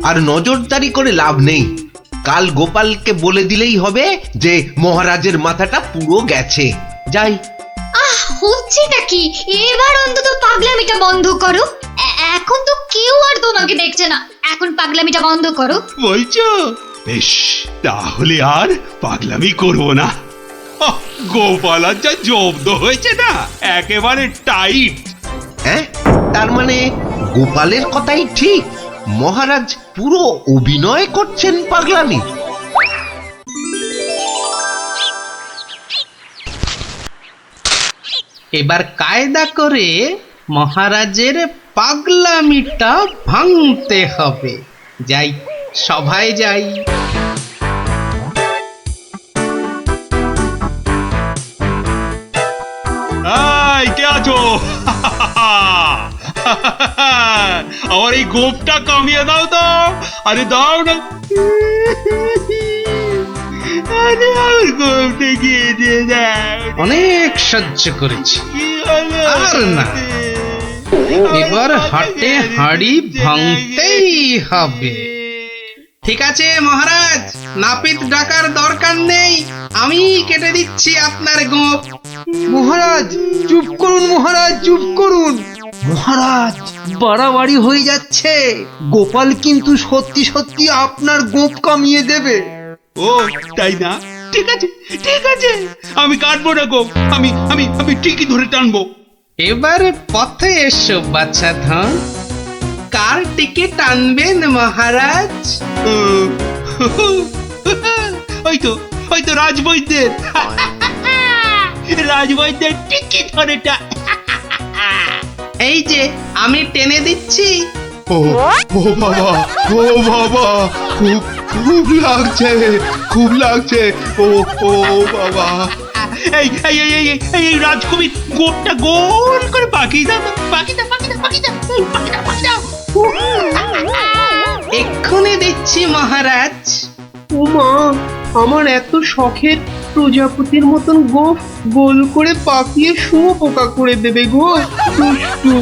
আর নজরদারি করে লাভ নেই। কাল গোপালকে বলে দিলেই হবে যে মহারাজের মাথাটা পুরো গেছে। যাই। হচ্ছেটা কি? এবার অন্তত পাগলামিটা বন্ধ করো। এখন তো কেউ আর তোমাকে দেখছে না, এখন পাগলামিটা বন্ধ করো। বলছো? বেশ, তাহলে আর পাগলামি করব না। আহ, গোপাল আজ যা জব্দ হয়েছে না, একেবারে টাইট। হ্যাঁ, তার মানে গোপালের কথাই ঠিক, মহারাজ পুরো অভিনয় করছেন পাগলামি। এবার কায়দা করে মহারাজের পাগলামিটা ভাঙতে হবে। যাই, সভায় যাই। এই, কে আছো? আমার এই গোপটা কামিয়ে দাও তো। আরে দাও না। আরে আমার গোপটা গিয়ে দিয়ে দাও। অনেক সহ্য করেছি, আর না। এবার হাটে হাড়ি ভাঙতেই হবে। ঠিক আছে মহারাজ, নাপিত ডাকার দরকার নেই, আমি কেটে দিচ্ছি আপনার গোপ। মহারাজ চুপ করুন, মহারাজ চুপ করুন। মহারাজ বাড়াবাড়ি হয়ে যাচ্ছে, গোপাল কিন্তু সত্যি সত্যি আপনার গোপ কামিয়ে দেবে। ও তাই না? ঠিক আছে, ঠিক আছে, আমি কাটবো না গোপ, আমি আমি আমি ঠিকই ধরে টানবো। এবার পথে এসো বাচ্চা ধন, কার টিকিট টানবেন মহারাজ? ওই তো রাজবৈদ্যের। রাজবৈদ্যের টিকিট ধরে এই যে আমি টেনে দিচ্ছি। ও ও বাবা, ও বাবা, খুব খুব লাগছে, খুব লাগছে। ও ও বাবা। এই এই এই এই এই এই রাজকবির গোপটা গোল করে পাকিয়ে দাও, পাকিয়ে দাও, পাকিয়ে দাও, পাকিয়ে দাও, পাকিয়ে দাও, পাকিয়ে দাও। এক্ষুনি দিচ্ছি মহারাজ। ও মা, আমার এত শখের প্রজাপতির মতন গোফ গোল করে পাকিয়ে শুয়োপোকা করে দেবে গো, দুষ্টু।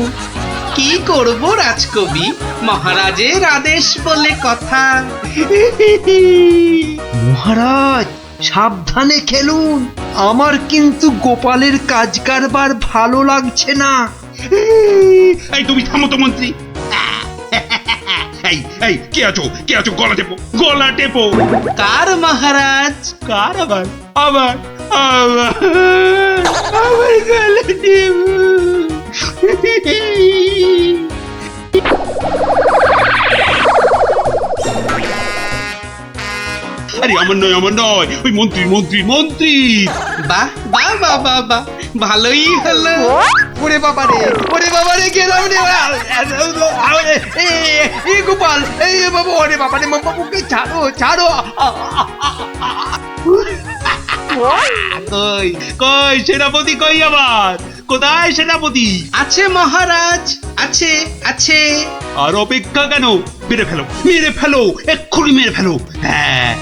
কি করব রাজকবি, মহারাজের আদেশ বলে কথা। মহারাজ সাবধানে খেলুন, আমার কিন্তু গোপালের কাজ কারবার ভালো লাগছে না। এই তুমি থামো তো মন্ত্রী। এই এই কে আছো, কে আছো? গলা টেপো, গলা টেপো। কার মহারাজ? কার? আবার আবার আবার আবার গলা টেপো। আরে আমার নয়, আমার নয়, ওই মন্ত্রী মন্ত্রী মন্ত্রী। বাহ বাহ বাহ বাহ বাহ, ভালোই হলো। ওরে বাবা রে, ওরে বাবা রে, গেলাম রে। এই গোপাল, এই বাবা, ওরে বাবা রে, বাবুকে ছাড়ো ছাড়ো। কই কই সেনাপতি, কই আবার? কোথায় সেনাপতি? আছে মহারাজ, আছে আছে। আর অপেক্ষা কেন? মেরে ফেলো, মেরে ফেলো, এক্ষুনি মেরে ফেলো। হ্যাঁ,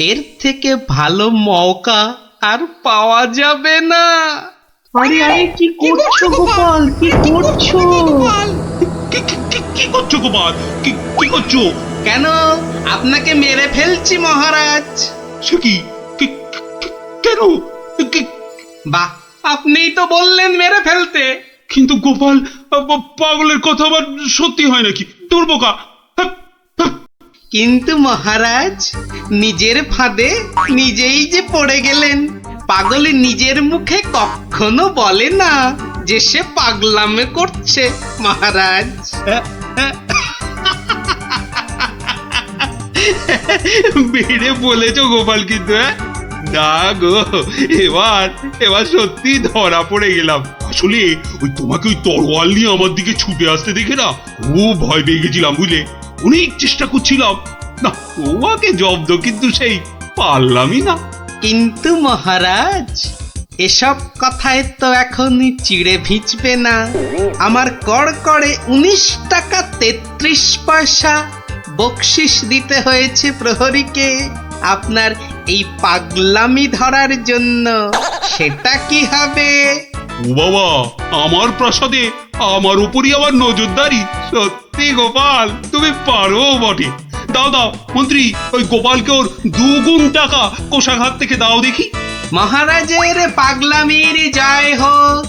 এর থেকে ভালো মৌকা আর পাওয়া যাবে না। আরে আরে, কি করছো গোপাল, কি করছো? কি করছো গোপাল? কি করছো? কেন, আপনাকে মেরে ফেলছি মহারাজ। সে কি? কেন? বাহ, আপনিই তো বললেন মেরে ফেলতে। কিন্তু গোপাল, পাগলের কথা আবার সত্যি হয় নাকি? তোর বোকা। কিন্তু মহারাজ, নিজের ফাঁদে নিজেই যে পড়ে গেলেন। পাগল নিজের মুখে কখনো বলে না যে সে পাগলামে করছে মহারাজ। বেড়ে বলেছো গোপাল, কিন্তু না গো, এবার এবার সত্যি ধরা পড়ে গেলাম। আসলে ওই তোমাকে ওই তরোয়াল নিয়ে আমার দিকে ছুটে আসতে দেখে না খুব ভয় পেয়ে গেছিলাম, বুঝলে? অনেক চেষ্টা করছিলাম, না তোমাকে জব্দ কিন্তু সেই পারলামই না। কিন্তু মহারাজ, এসব কথায় তো এখন চিড়ে ভিজবে না। আমার কড়কড়ে 19 টাকা 33 পয়সা বকশিস দিতে হয়েছে প্রহরীকে আপনার এই পাগলামি ধরার জন্য। সেটা কি হবে? ও বাবা, আমার প্রাসাদে আমার উপরই আবার নজরদারি? সত্যি গোপাল, তুমি পারো বটে। দাও দাও মন্ত্রী, ওই গোপালকে ওর 2 গুণ টাকা কোষাঘাত থেকে দাও দেখি। মহারাজের পাগলামির জয় হোক।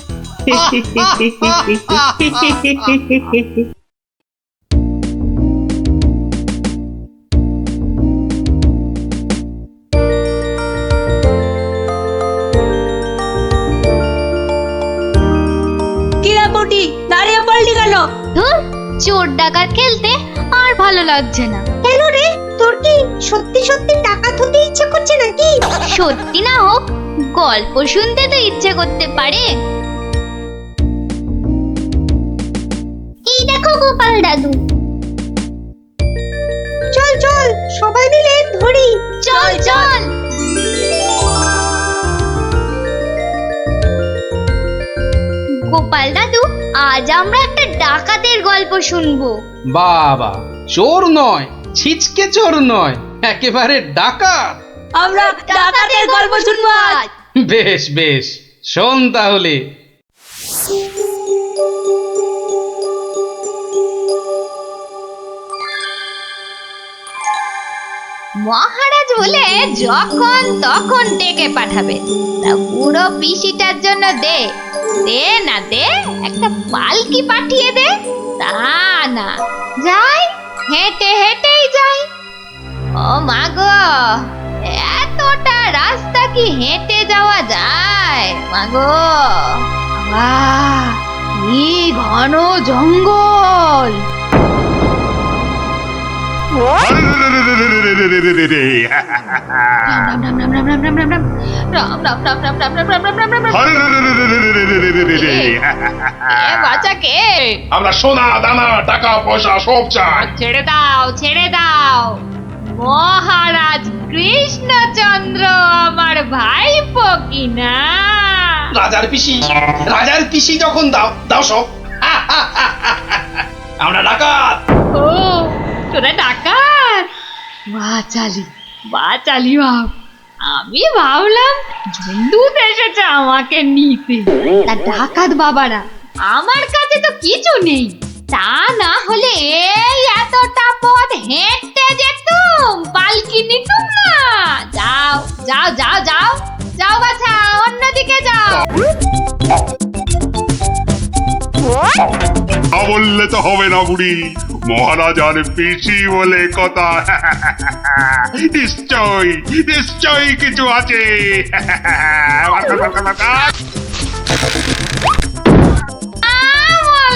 ধুর, চোর ডাকাত খেলতে আর ভালো লাগছে না। কেন রে, তোর কি সত্যি সত্যি ডাকাত হতে ইচ্ছে করছে নাকি? সত্যি না হোক, গল্প শুনতে তো ইচ্ছে করতে পারে। এই দেখো গোপাল দাদু। চল চল, সবাই মিলে ধরি। চল চল। গোপাল দাদু, আজ আমরা একটা ডাকাতের গল্প শুনবো। বাবা, চোর নয়, ছিচকে চোর নয়, একেবারে ডাকাত। আমরা ডাকাতের গল্প শুনবো আজ। বেশ বেশ, শোন তাহলে। মহারাজ বলে যখন তখন ডেকে পাঠাবে, তা বুড়ো পিসিটার জন্য দে দে না দে একটা পালকি পাঠিয়ে দে। তা না, যাই হেঁটে হেঁটেই যাই। ও মা গো, এতটা রাস্তা কি হেঁটে যাওয়া যায়? মা গো, কি ঘন জঙ্গল! আমরা সোনা দানা টাকা পয়সা সব চাই। ছেড়ে দাও ছেড়ে দাও, মহারাজ কৃষ্ণচন্দ্র আমার ভাইপো কিনা। রাজার পিসি যখন দাও দাও সব। আমরা ডাকাত। ও, তোরা ডাকাত? বাচালি বাচালি ভাব। আমি ভাবলাম ঝুন্ডুত এসেছে আমাকে নিতে। তা ডাকাত বাবারা, আমার কাছে তো কিছু নেই। তা না হলে এই এতটা পথ হেঁটে যেতুম, পালকি নিতুম না। যাও যাও যাও যাও যাও বাছা, অন্যদিকে যাও। বললে তো হবে না বুড়ি, মহারাজ আর পিসি বলে কথা। নিশ্চয়ই নিশ্চয়ই কিছু আছে।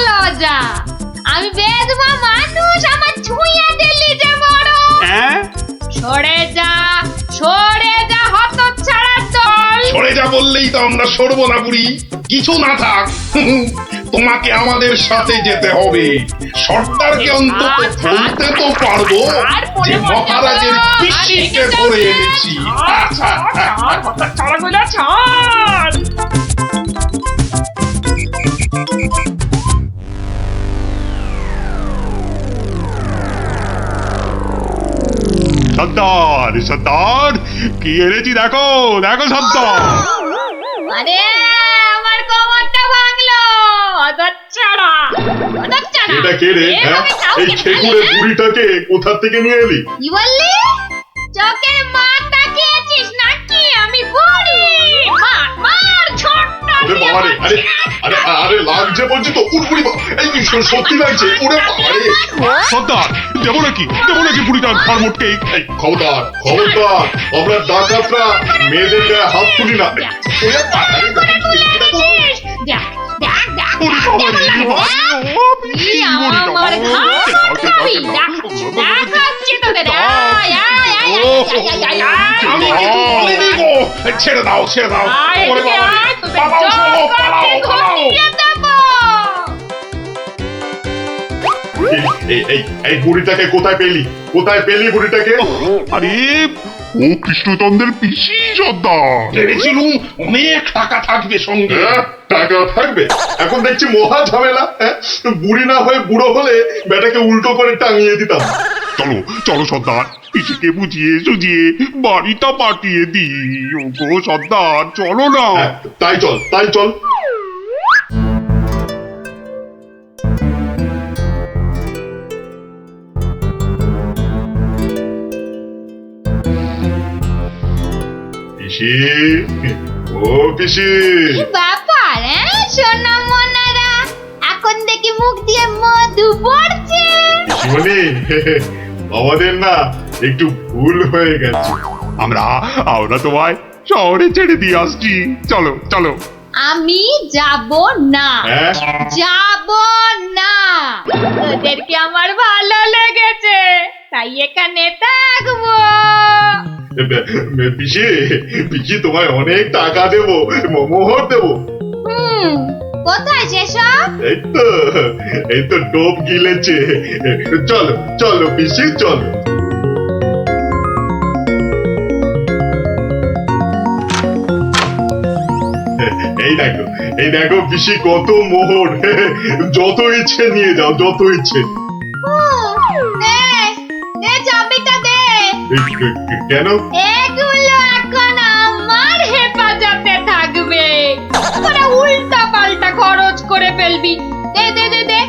লজ্জা, আমি বেদবা মানুষ, আমার ছুঁয়ে দিলি যে বড়। সরে যা হতচ্ছাড়ার দল। সরে যা বললেই তো আমরা সরবো না বুড়ি, কিছু না থাক। তোমাকে আমাদের সাথে যেতে হবে। সর্দারকে অন্তত বলতে তো পারবো যে মহারাজের পিসিকে ধরে এনেছি। ছাড়াগুলো ছাড়। সর্দার সর্দার, কি এনেছি দেখো দেখো সর্দার। আরে আমার কোমরটা ভাঙলো, হতচ্ছাড়া। এটা কে রে? এই খেকুড়ে বুড়িটাকে কোথা থেকে নিয়ে এলি? কি বললি? চোখে মার তাকিয়েছিস নাকি? আমি বুড়ি? মার মার, ছোট্ট। আরে বাবা রে, আরে আরে আরে লাগছে বলছি তো। বুড়ি এই সত্যি লাগছে। ওরে বাবা রে। সর্দার, দেবো নাকি বুড়িটার ঘর মোটকে? খবরদার খবরদার, আমরা ডাকাতরা মেয়েদের গায়ে হাত তুলি না। ছেড়ে দাও ছেড়ে দাও। এই বুড়িটাকে কোথায় পেলি বুড়িটাকে? আরে ও কৃষ্ণচন্দ্রের পিসি সর্দার। ভেবেছিলুম অনেক টাকা থাকবে সঙ্গে। টাকা থাকবে? এখন দেখছি মহা ঝামেলা। বুড়ি না হয়ে বুড়ো হলে বেটাকে উল্টো করে টাঙিয়ে দিতাম। চলো চলো সর্দার, পিসিকে বুঝিয়ে সুঝিয়ে বাড়িটা পাঠিয়ে দিই। ওগো সর্দার, চলো না। তাই চল তাই চল। পিসি, ও পিসি। ব্যাপার সোনা মনারা, এখন দেখি মুখ দিয়ে মধু পড়ছে। পিসিমণি, আমাদের না একটু ভুল হয়ে গেছে। আমরা তোমায় শহরে ছেড়ে দিয়ে আসছি। চলো চলো। আমি যাব না, যাব না। ওদেরকে আমার ভালো লেগেছে, তাই এখানে থাকবো। পিসি, পিসি তোমায় অনেক টাকা দেবো, মোহর দেবো। কোথায় সেসব? এই তো ডোব গিলেছে। চলো চলো পিসি, চলো। এই দেখো পিসি, কত মোহর। যত ইচ্ছে নিয়ে যাও, যত ইচ্ছে। চাবিটা দে। কেন? এগুলো এখন আমার হেফাজতে থাকবে, তোরা উল্টা পাল্টা খরচ করে ফেলবি। দে দে দে দে।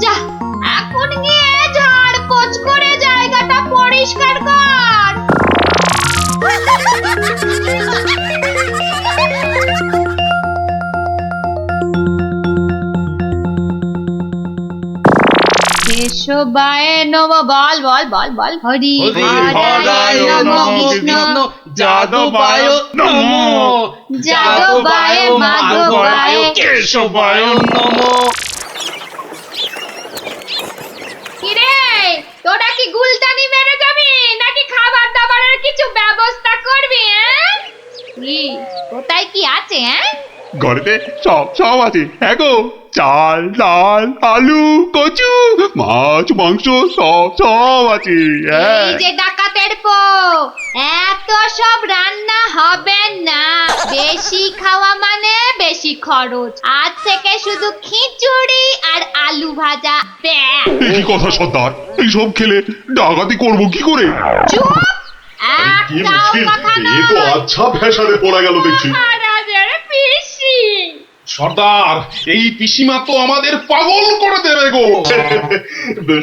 যা, এখন গিয়ে ঝাড় পোছ করে জায়গাটা পরিষ্কার কর। কেশবায় নম, বল বল বল বল। হরি হরায় নম, কৃষ্ণ যাদবায় নমো, যাদবায় মাধবায় কেশবায় নমো। কিরে, তোরা কি গুলতানি মেরে যাবি নাকি খাবার দাবারের কিছু ব্যবস্থা করবি? কি কোথায় কি আছে? ঘরেতে সব সব আছে। হ্যাঁ গো, চাল ডাল আলু কচু মাছ মাংস সব সব আছে। এই যে ডাকাতের পো, এত সব রান্না হবে না। বেশি খাওয়া মানে বেশি খরচ। আজ থেকে শুধু খিচুড়ি আর আলু ভাজা। কি কথা সর্দার, এইসব খেলে ডাকাতি করবো কি করে? চুপ! একটাও কথা না। এ তো আচ্ছা ফ্যাশনে পড়া গেল দেখছি। মহারাজের পিসি। সর্দার, এই পিসিমা তো আমাদের পাগল করে দেবে গো।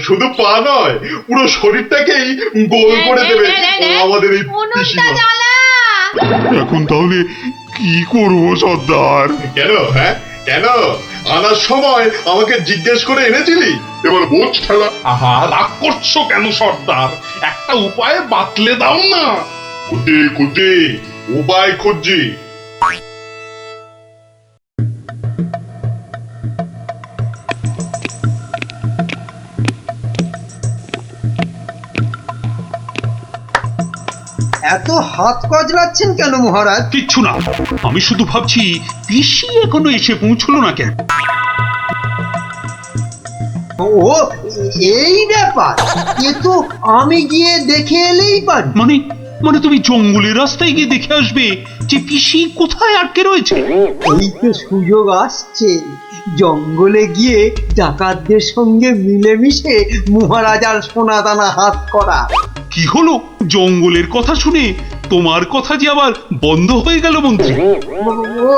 শুধু পা নয়, পুরো শরীরটাকেই গোল করে দেবে আমাদের এই পিসিমা। এখন তাহলে কি করবো সর্দার? কেন? হ্যাঁ কেন? আনার সময় আমাকে জিজ্ঞেস করে এনেছিলি, এবার বোঝ ঠেলা। আহা, রাগ করছো কেন সর্দার? একটা উপায় বাতলে দাও না। খুঁজে উপায় খুঁজছি। এত হাত কজলাচ্ছেন কেন মহারাজ? কিচ্ছু না, আমি শুধু ভাবছি পিসি এখনো এসে পৌঁছলো না কেন। ও এই ব্যাপার, এ তো আমি গিয়ে দেখে এলেই পারি। মানে তুমি জঙ্গলের রাস্তায় গিয়ে দেখে আসবে যে পিসি কোথায় আটকে রয়েছে? এই তো সুযোগ আসছে, জঙ্গলে গিয়ে ডাকাতদের সঙ্গে মিলেমিশে মহারাজার সোনা দানা হাত করা। কি হলো? জঙ্গলের কথা শুনে তোমার কথা যে আবার বন্ধ হয়ে গেল মন্ত্রী? ও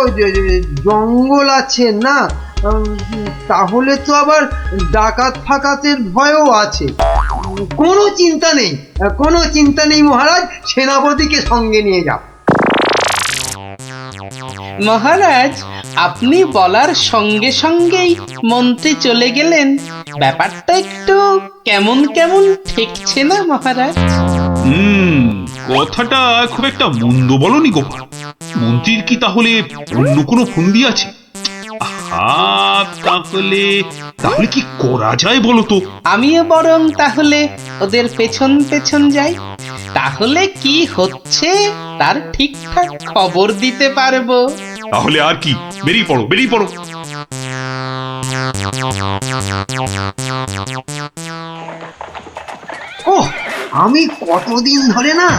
জঙ্গল আছে না, তাহলে তো আবার ডাকাত ফাকাতের ভয়ও আছে। কোনো চিন্তা নেই, কোনো চিন্তা নেই মহারাজ, সেনাপতিকে সঙ্গে নিয়ে যাও। মহারাজ, আপনি বলার সঙ্গে সঙ্গেই মন্ত্রী চলে গেলেন। ব্যাপারটা একটু কেমন কেমন ঠেকছে না মহারাজ? কথাটা খুব একটা মন্দ বলনি গোপাল। মন্ত্রীর কি তাহলে অন্য কোনো ফন্দি আছে? তাহলে কি করা যায় বলো তো? আমিও বরং তাহলে ওদের পেছন পেছন যাই, তাহলে কি হচ্ছে তার ঠিকঠাক খবর দিতে পারবো। তাহলে আর কি, বেরিয়ে পড়ো বেরিয়ে পড়ো। ওহ, আমি কতদিন ধরে না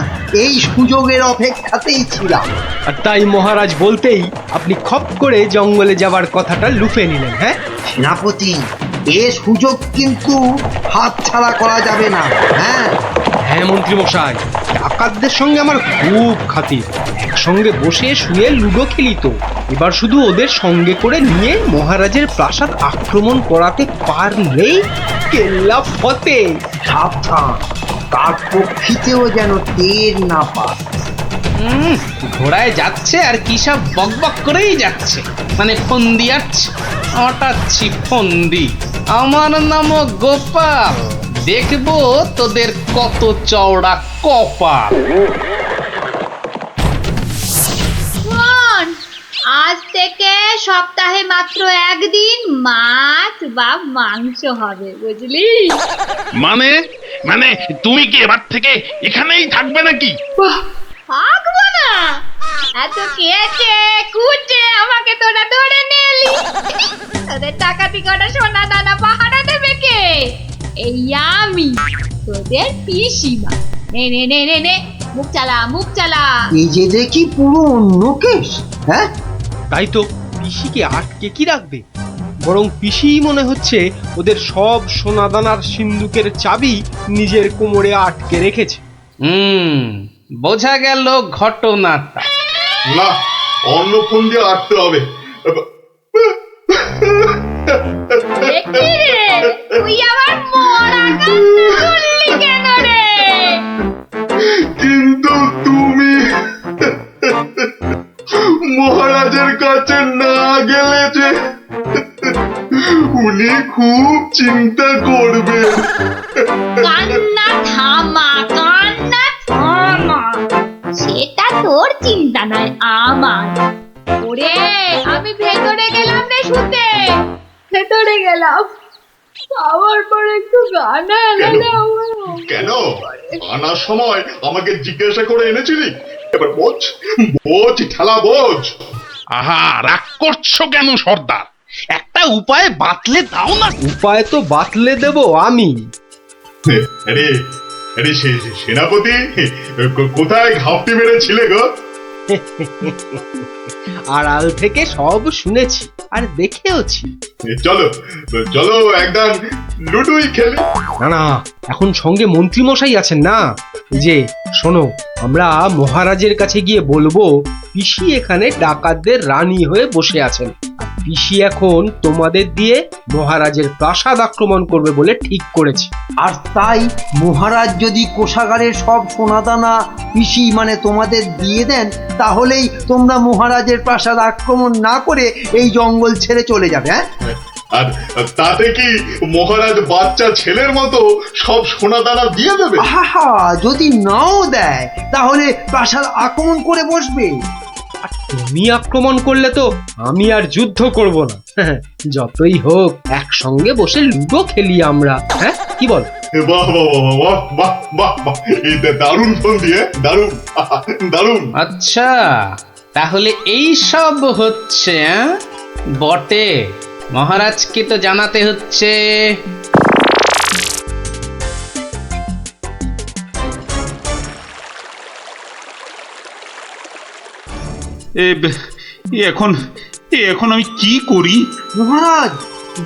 এই সুযোগের অপেক্ষাতেই ছিলাম। আর তাই মহারাজ বলতেই আপনি খপ করে জঙ্গলে যাবার কথাটা লুফে নিলেন। হ্যাঁ সেনাপতি, এ সুযোগ কিন্তু হাতছাড়া করা যাবে না। হ্যাঁ মন্ত্রী মশাই, ডাকাতদের সঙ্গে আমার খুব খাতির। একসঙ্গে বসে শুয়ে লুডো খেলি তো। এবার শুধু ওদের সঙ্গে করে নিয়ে মহারাজের প্রাসাদ আক্রমণ করাতে পারলেই কেল্লা ফতে। সাবধান, তার পক্ষীতেও যেন টের না পায়। ঘোড়ায় যাচ্ছে আর কি সব বকবক করেই যাচ্ছে, মানে ফন্দি আটাচ্ছি ফন্দি। আমার নাম গোপাল, দেখবো তোদের কত চওড়া কপাল। সপ্তাহে মাত্র একদিন মাছ বা মাংস হবে, বুঝলি? মানে মানে তুমি কি এবার থেকে এখানেই থাকবে নাকি? থাকবো না? এত খেয়েছে কুচে আমাকে তোরা ধরে নিলি, তোদের টাকাতি কটা সোনা দানা পাহারা দেবে কে? এই আমি, তোদের পিসিমা। নে নে নে নে নে, মুখ চালা মুখ চালা। এই যে দেখি পুরো অন্য কেস। হ্যাঁ, তাই তো, পিসিকে আটকে কি রাখবে? বরং পিসি মনে হচ্ছে ওদের সব সোনাদানার সিন্ধুকের চাবি নিজের কোমরে আটকে রেখেছে। বোঝা গেল ঘটনাটা। না, অন্য ফোন দিয়ে আটতে হবে। তুই আবার মরা কান্না করলি কেন রে? কিন্তু তুমি মহারাজের কাছে না গেলে যে উনি খুব চিন্তা করবেন। কান্না থামা, কান্না থামা, সেটা তোর চিন্তা নয় আমার। ওরে আমি ভেতরে গেলাম রে শুতে, ভেতরে গেলাম। আবার পরে একটু গানা এনে কেন আনার সময় আমাকে জিজ্ঞাসা করে এনেছিলি? এবার বোঝ বোঝ ঠেলা বোঝ। আহা, রাগ করছো কেন সর্দার? একটা উপায় বাতলে দাও না। উপায় তো বাতলে দেব আমি। আরে আরে সেনাপতি, কোথায় ঘাপটি মেরেছিলে গো? আড়াল থেকে সব শুনেছি আর দেখেওছি। চলো চলো একদম লুডুই খেলি। না না, এখন সঙ্গে মন্ত্রী মশাই আছেন না। এই যে শোনো, আমরা মহারাজের কাছে গিয়ে বলবো পিসি এখানে ডাকাতদের রানী হয়ে বসে আছেন। পিসি এখন তোমাদের দিয়ে মহারাজের প্রাসাদ আক্রমণ করবে বলে ঠিক করেছে। আর তাই মহারাজ যদি কোষাগারের সব সোনাদানা পিসি মানে তোমাদের দিয়ে দেন, তাহলেই তোমরা মহারাজের প্রাসাদ আক্রমণ না করে এই জঙ্গল ছেড়ে চলে যাবে। হ্যাঁ, আর তাতে কি মহারাজ বাচ্চা ছেলের মতো সব সোনাদানা দিয়ে দেবে? আহা, যদি নাও দেয় তাহলে প্রাসাদ আক্রমণ করে বসবে। আর তুমি আক্রমণ করলে তো আমি আর যুদ্ধ করব না। যতই হোক একসঙ্গে বসে লুডো খেলি আমরা। হ্যাঁ, কি বল? বাহ বাহ বাহ বাহ বাহ বাহ, এই দারুণ ফোন দিয়ে, দারুণ দারুণ। আচ্ছা, তাহলে এই সব হচ্ছে বটে। মহারাজকে তো জানাতে হচ্ছে। এখন এখন আমি কি করি? মহারাজ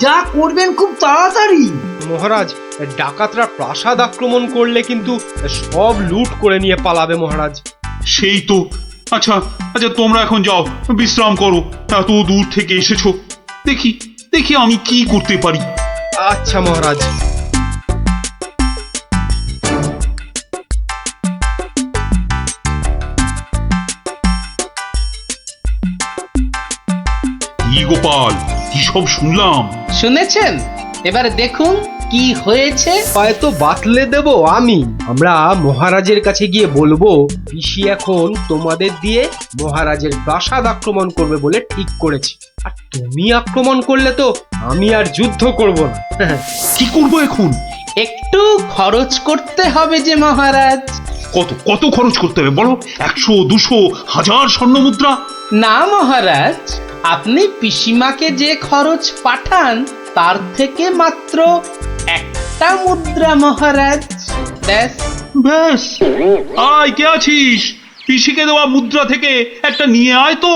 যা করবেন খুব তাড়াতাড়ি। মহারাজ, ডাকাতরা প্রাসাদ আক্রমণ করলে কিন্তু সব লুট করে নিয়ে পালাবে মহারাজ। সেই তো। আচ্ছা আচ্ছা, তোমরা এখন যাও, বিশ্রাম করো। এত দূর থেকে এসেছো, দেখি দেখি আমি কি করতে পারি। আচ্ছা মহারাজ। কি গোপাল, কি সব শুনলাম? শুনেছেন? এবার দেখুন কি হয়েছে। হয়তো বাতলে দেব আমি। আমরা মহারাজের কাছে গিয়ে বলবো পিসি এখন তোমাদের দিয়ে মহারাজের প্রাসাদ আক্রমণ করবে বলে ঠিক করেছে। আর তুমি আক্রমণ করলে তো আমি আর যুদ্ধ করব না। কি করবো এখন? একটু খরচ করতে হবে যে মহারাজ। কত কত খরচ করতে হবে বলো? 100, 200, 1000 স্বর্ণ মুদ্রা? না মহারাজ, আপনি পিসিমাকে যে খরচ পাঠান তার থেকে মাত্র একটা মুদ্রা মহারাজ। ব্যাস ব্যাস। আয়, কে আছিস? পিসিকে দেওয়া মুদ্রা থেকে একটা নিয়ে আয় তো।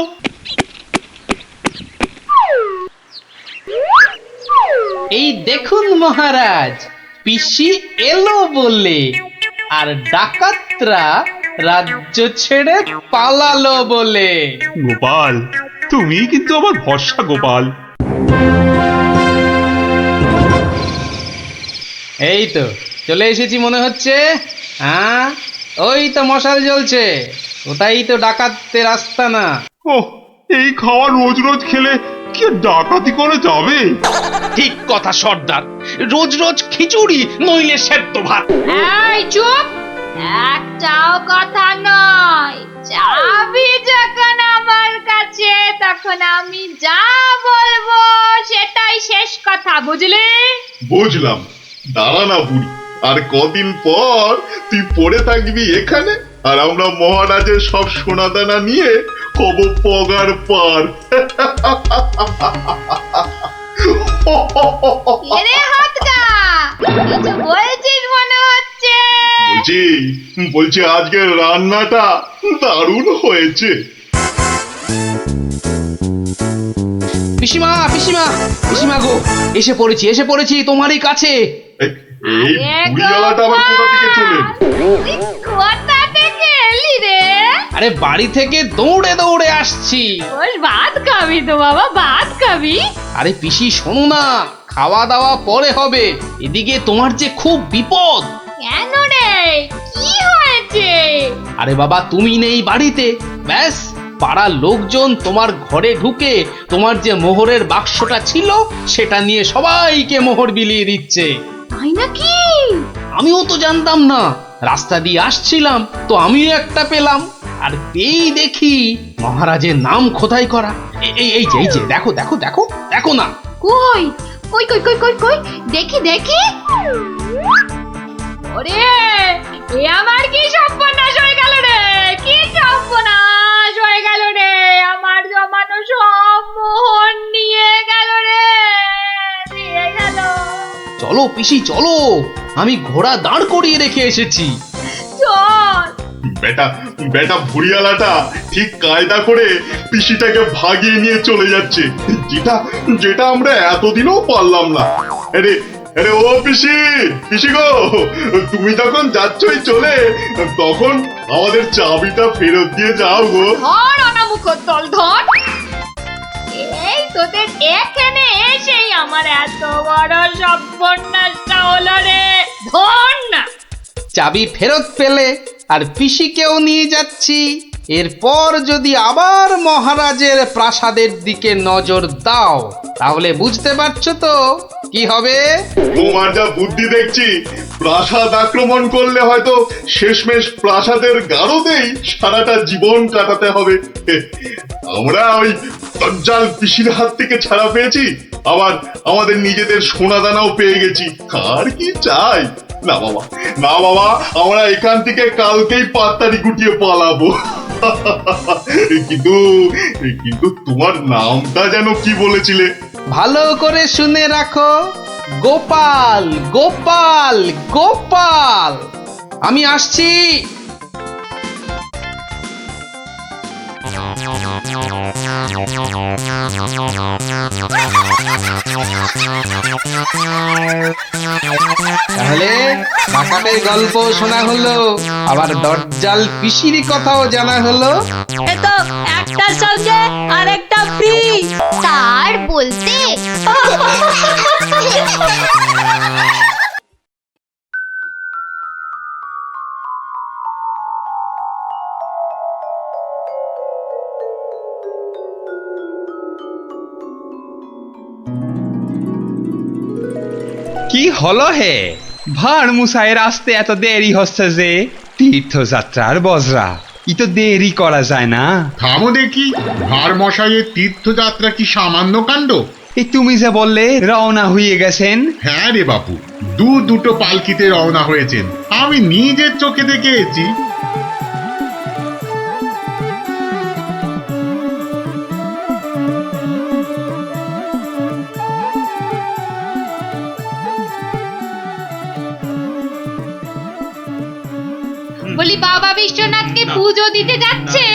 এই দেখুন মহারাজ, পিসি এলো বলে, আর ডাকাতরা রাজ্য ছেড়ে পালালো বলে। গোপাল, তুমি কিন্তু আমার ভরসা গোপাল। এই তো চলে এসেছি মনে হচ্ছে। হ্যাঁ, ওই তো মশাল জ্বলছে। ওটাই তো ডাকাতদের আস্তানা। ও, এই খাওয়া রোজ রোজ খেলে কি ডাকাতি করে যাবে? ঠিক কথা সর্দার, রোজ রোজ খিচুড়ি নইলে সেদ্ধ ভাত। এই চুপ, একটাও কথা নয়। চাবি যখন আমার কাছে, তখন আমি যা বুঝলে? বুঝলাম। দাঁড়া না বুড়ি, আর কদিন পর তুই পড়ে থাকবি এখানে, আর আমরা মহারাজের সব সোনাদানা নিয়ে হব পগার পার। এরে হাতগা, কিছু বলছিস মনে হচ্ছে। বলছি আজকের রান্নাটা দারুণ হয়েছে। পিসিমা পিসিমা পিসিমা গো, এসে পড়েছি তোমারই কাছে। এই বুড়িওয়ালাটা আবার কোথা থেকে চলে? কোথা থেকে এলি রে? আরে বাড়ি থেকে দৌড়ে দৌড়ে আসছি। ওই ভাত খাবি তো বাবা, ভাত খাবি? আরে পিসি শোনো না, খাওয়া দাওয়া পরে হবে, এদিকে তোমার যে খুব বিপদ। কেন রে, কি হয়েছে? আরে বাবা তুমি নেই বাড়িতে, ব্যাস পাড়ার লোকজন তোমার ঘরে ঢুকে তোমার যে মোহরের বাক্সটা ছিল সেটা নিয়ে সবাইকে মোহর বিলিয়ে দিচ্ছে। তাই নাকি? আমিও তো জানতাম না, রাস্তা দিয়ে আসছিলাম তো আমিও একটা পেলাম, আর পেয়েই দেখি মহারাজের নাম খোদাই করা। এই যে দেখো দেখো দেখো দেখো না। কই কই কই কই কই কই, দেখি দেখি। ওরে, এ আমার কি সর্বনাশ হয়ে গেল রে, কি সর্বনাশ হয়ে গেল রে, আমার জমানো সব মোহর নিয়ে গেল রে, নিয়ে গেল। চলো পিসি চলো, আমি ঘোড়া দাঁড় করিয়ে রেখে এসেছি। চল। বেটা ভুড়িয়ালাটা ঠিক কায়দা করে পিসিটাকে ভাগিয়ে নিয়ে চলে যাচ্ছে, যেটা আমরা এতদিনও পারলাম না। আরে আরে ও পিসি গো, তুমি যখন যাচ্ছই চলে, তখন আমাদের চাবিটা ফেরত দিয়ে যাও গো। ধর অনামুখ তল ধর। এই তোদের এখানে এসেই আমার এত বড় সর্বনাশটা হলো রে, ধর না। চাবি ফেরত পেলে আর পিসিকেও নিয়ে যাচ্ছি, এরপর যদি আবার মহারাজের প্রাসাদের দিকে নজর দাও তাহলে বুঝতে পারছো তো কি হবে। তোমার যা বুদ্ধি দেখছি, প্রাসাদ আক্রমণ করলে হয়তো শেষমেশ প্রাসাদের গারদেই সারাটা জীবন কাটাতে হবে। আমরা ওই দজ্জাল পিসির হাত থেকে ছাড়া পেয়েছি, আবার আমাদের নিজেদের সোনাদানাও পেয়ে গেছি, আর কি চাই? না বাবা, আমরা এখান থেকে কালকেই পাত্তারি গুটিয়ে পালাবো। কিন্তু তোমার নামটা যেন কি বলেছিলে? ভালো করে শুনে রাখো, গোপাল গোপাল গোপাল। আমি আসছি। তাহলে ডাকাতের গল্প শোনা হলো, আবার দজ্জাল পিসির কথাও জানা হলো। এ তো একটার সঙ্গে আরেকটা ফ্রি। তার বলতে কি হলো হে, ভাঁড় মুসাইয়ের আসতে এত দেরি হচ্ছে যে? তীর্থযাত্রার বজরা, ই তো দেরি করা যায় না। থামো দেখি, ভাঁড় মশাইয়ের তীর্থযাত্রা কি সামান্য কাণ্ড? এই তুমি যে বললে রওনা হয়ে গেছেন। হ্যাঁ রে বাপু, দুটো পালকিতে রওনা হয়েছেন, আমি নিজের চোখে দেখে এসেছি। বলি বাবা বিশ্বনাথকে পুজো দিতে যাচ্ছে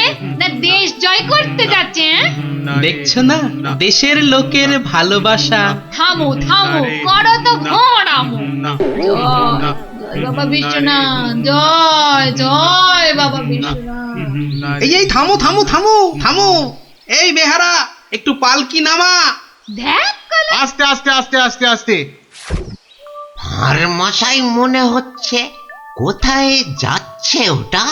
না দেশ জয় করতে যাচ্ছে? দেখছো না দেশের লোকের ভালোবাসা। থামো থামো, করো তো ঘোড়ামো। জয় বাবা বিশ্বনাথ, জয় জয় বাবা বিশ্বনাথ। এই থামো থামো থামো থামো, এই বেহারা একটু পালকি নামা। দেখ আস্তে আস্তে আস্তে আস্তে আস্তে। আর মশাই মনে হচ্ছে, কোথায় যাচ্ছে ওটা?